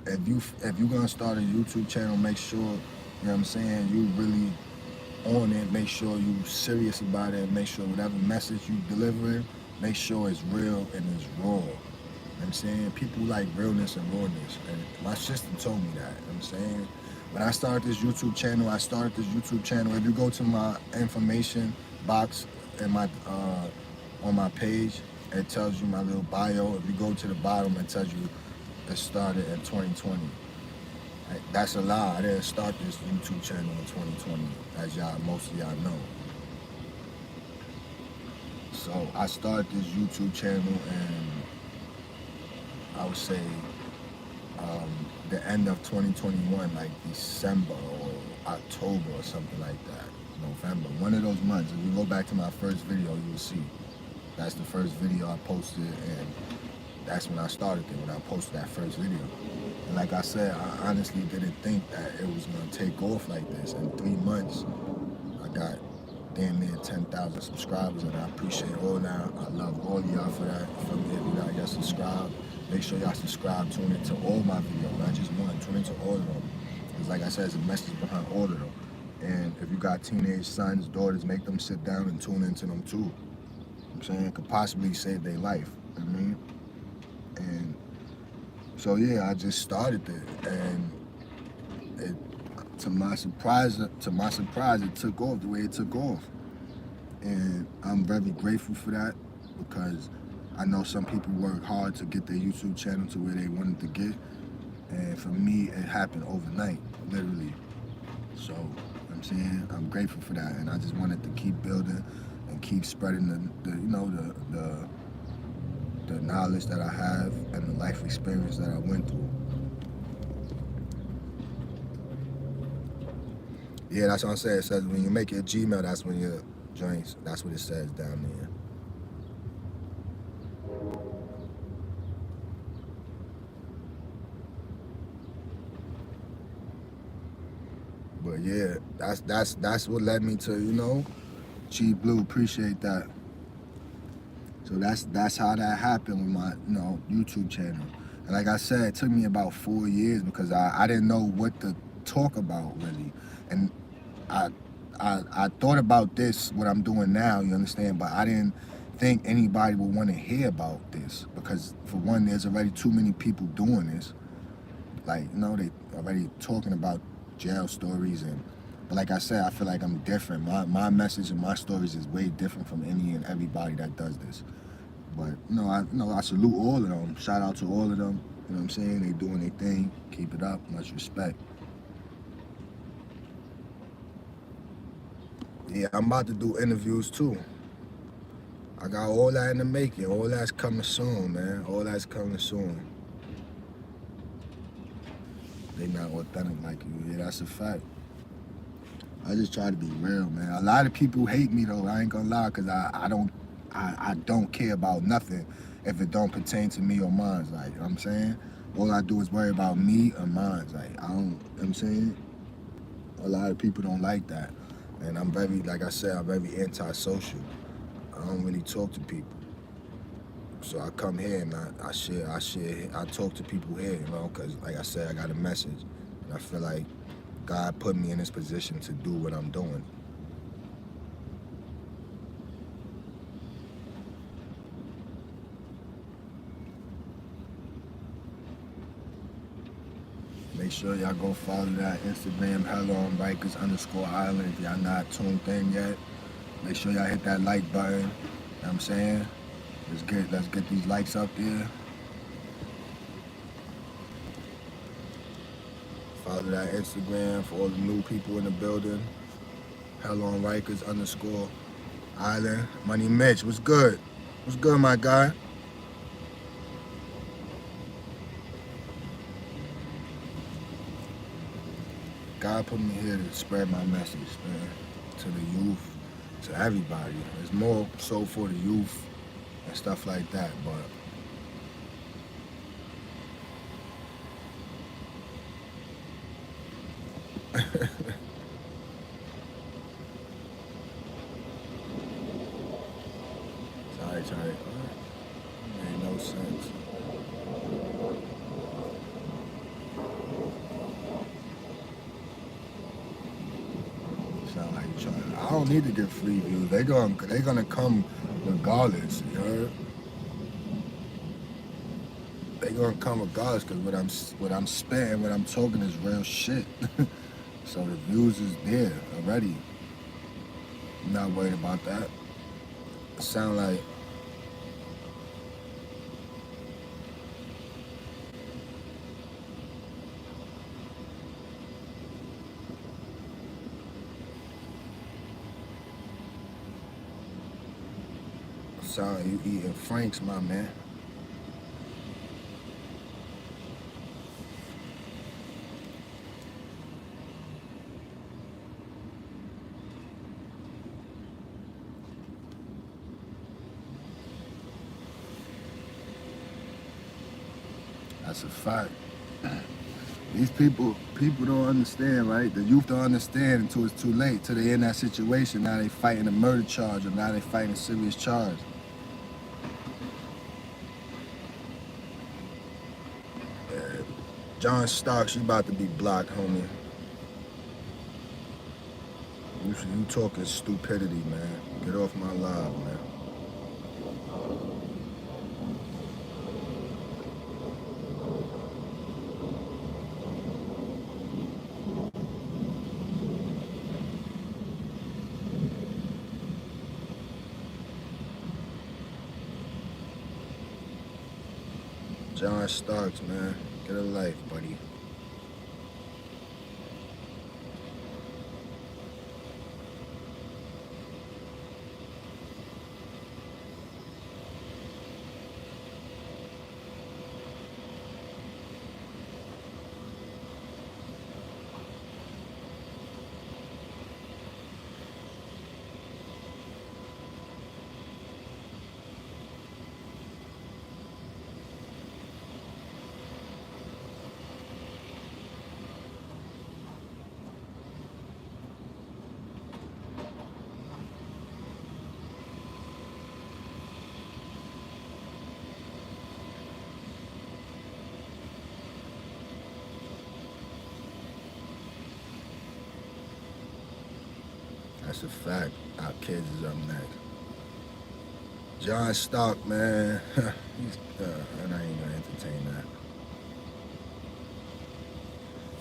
if you're gonna start a YouTube channel, make sure, you know what I'm saying, you really on it, make sure you serious about it, make sure whatever message you delivering, make sure it's real and it's raw. You know what I'm saying? People like realness and rawness. And my sister told me that, you know what I'm saying? When I started this YouTube channel, if you go to my information box in my on my page, it tells you my little bio. If you go to the bottom, it tells you it started in 2020. That's a lie. I didn't start this YouTube channel in 2020, as most of y'all know. So I started this YouTube channel in, I would say, the end of 2021, like December or October or something like that. November, one of those months. If you go back to my first video, you will see. That's the first video I posted, and that's when I started it, when I posted that first video. And like I said, I honestly didn't think that it was gonna take off like this. In 3 months, I got damn near 10,000 subscribers, and I appreciate all that. I love all of y'all for that. From if you're not yet subscribed, make sure y'all subscribe. Tune into all my videos, not just one. Tune into all of them. Because like I said, there's a message behind all of them. And if you got teenage sons, daughters, make them sit down and tune into them too. I'm saying, could possibly save their life. I mean, and so yeah, I just started it, and it, to my surprise, it took off the way it took off, and I'm very grateful for that because I know some people work hard to get their YouTube channel to where they wanted to get, and for me, it happened overnight, literally. So I'm saying I'm grateful for that, and I just wanted to keep building and keep spreading the knowledge that I have and the life experience that I went through. Yeah, that's what I'm saying. It says when you make your Gmail, that's when your joints, that's what it says down there. But yeah, that's what led me to, G Blue, appreciate that. So that's how that happened with my, YouTube channel. And like I said, it took me about 4 years because I didn't know what to talk about really. And I thought about this, what I'm doing now, you understand, but I didn't think anybody would want to hear about this because for one, there's already too many people doing this. Like, they already talking about jail stories but like I said, I feel like I'm different. My message and my stories is way different from any and everybody that does this. But I salute all of them. Shout out to all of them. You know what I'm saying? They doing their thing. Keep it up. Much respect. Yeah, I'm about to do interviews too. I got all that in the making. All that's coming soon, man. All that's coming soon. They not authentic like you. Yeah, that's a fact. I just try to be real, man. A lot of people hate me though. I ain't gonna lie, cause I don't care about nothing if it don't pertain to me or mine. Like, you know what I'm saying? All I do is worry about me and mine. Like, I don't, you know what I'm saying? A lot of people don't like that. And I'm very, like I said, I'm very antisocial. I don't really talk to people. So I come here and I talk to people here, cause like I said, I got a message. And I feel like God put me in this position to do what I'm doing. Make sure y'all go follow that Instagram, _Rikers_Island. If y'all not tuned in yet, make sure y'all hit that like button. You know what I'm saying? Let's get these likes up there. Follow that Instagram for all the new people in the building. _Rikers_Island. Money Mitch, what's good? What's good, my guy? God put me here to spread my message, man, to the youth, to everybody. It's more so for the youth and stuff like that, but sorry. Made no sense. Sound like you trying. I don't need to get free views. They gonna come regardless. You heard? They gonna come regardless because what I'm spitting, what I'm talking is real shit. So the views is there already. I'm not worried about that. It sound like you eating Franks, my man. That's a fact. These people don't understand, right? The youth don't understand until it's too late, till they in that situation. Now they fighting a murder charge, or now they fighting a serious charge. John Starks, you about to be blocked, homie. You talking stupidity, man. Get off my live, man. John Starks, man. Get a life, buddy. That's a fact. Our kids is up next. John Stark, man. And I ain't gonna entertain that.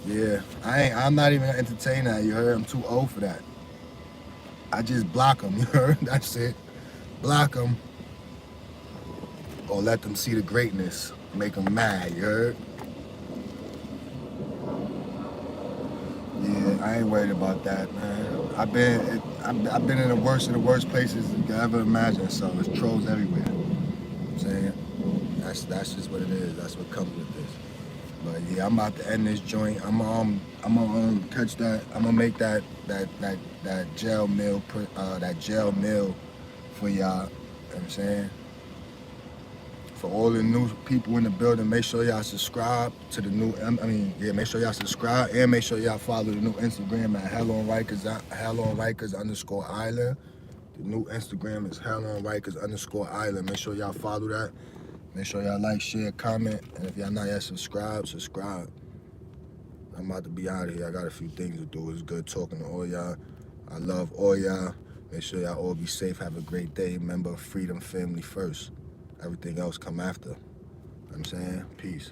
Yeah, I'm not even gonna entertain that. You heard? I'm too old for that. I just block them. You heard? That's it. Block them, or let them see the greatness. Make them mad. You heard? Yeah, I ain't worried about that, man. I've been in the worst of the worst places you can ever imagine. So it's trolls everywhere. You know what I'm saying that's just what it is. That's what comes with this. But yeah, I'm about to end this joint. I'm gonna catch that. I'm gonna make that jail meal for y'all. You know what I'm saying? For all the new people in the building, make sure y'all subscribe to the new. Make sure y'all subscribe and make sure y'all follow the new Instagram at @HellOnRikers_Island. The new Instagram is @HellOnRikers_Island. Make sure y'all follow that. Make sure y'all like, share, comment, and if y'all not yet subscribe. I'm about to be out of here. I got a few things to do. It's good talking to all y'all. I love all y'all. Make sure y'all all be safe. Have a great day. Remember, freedom, family first. Everything else come after. You know what I'm saying? Peace.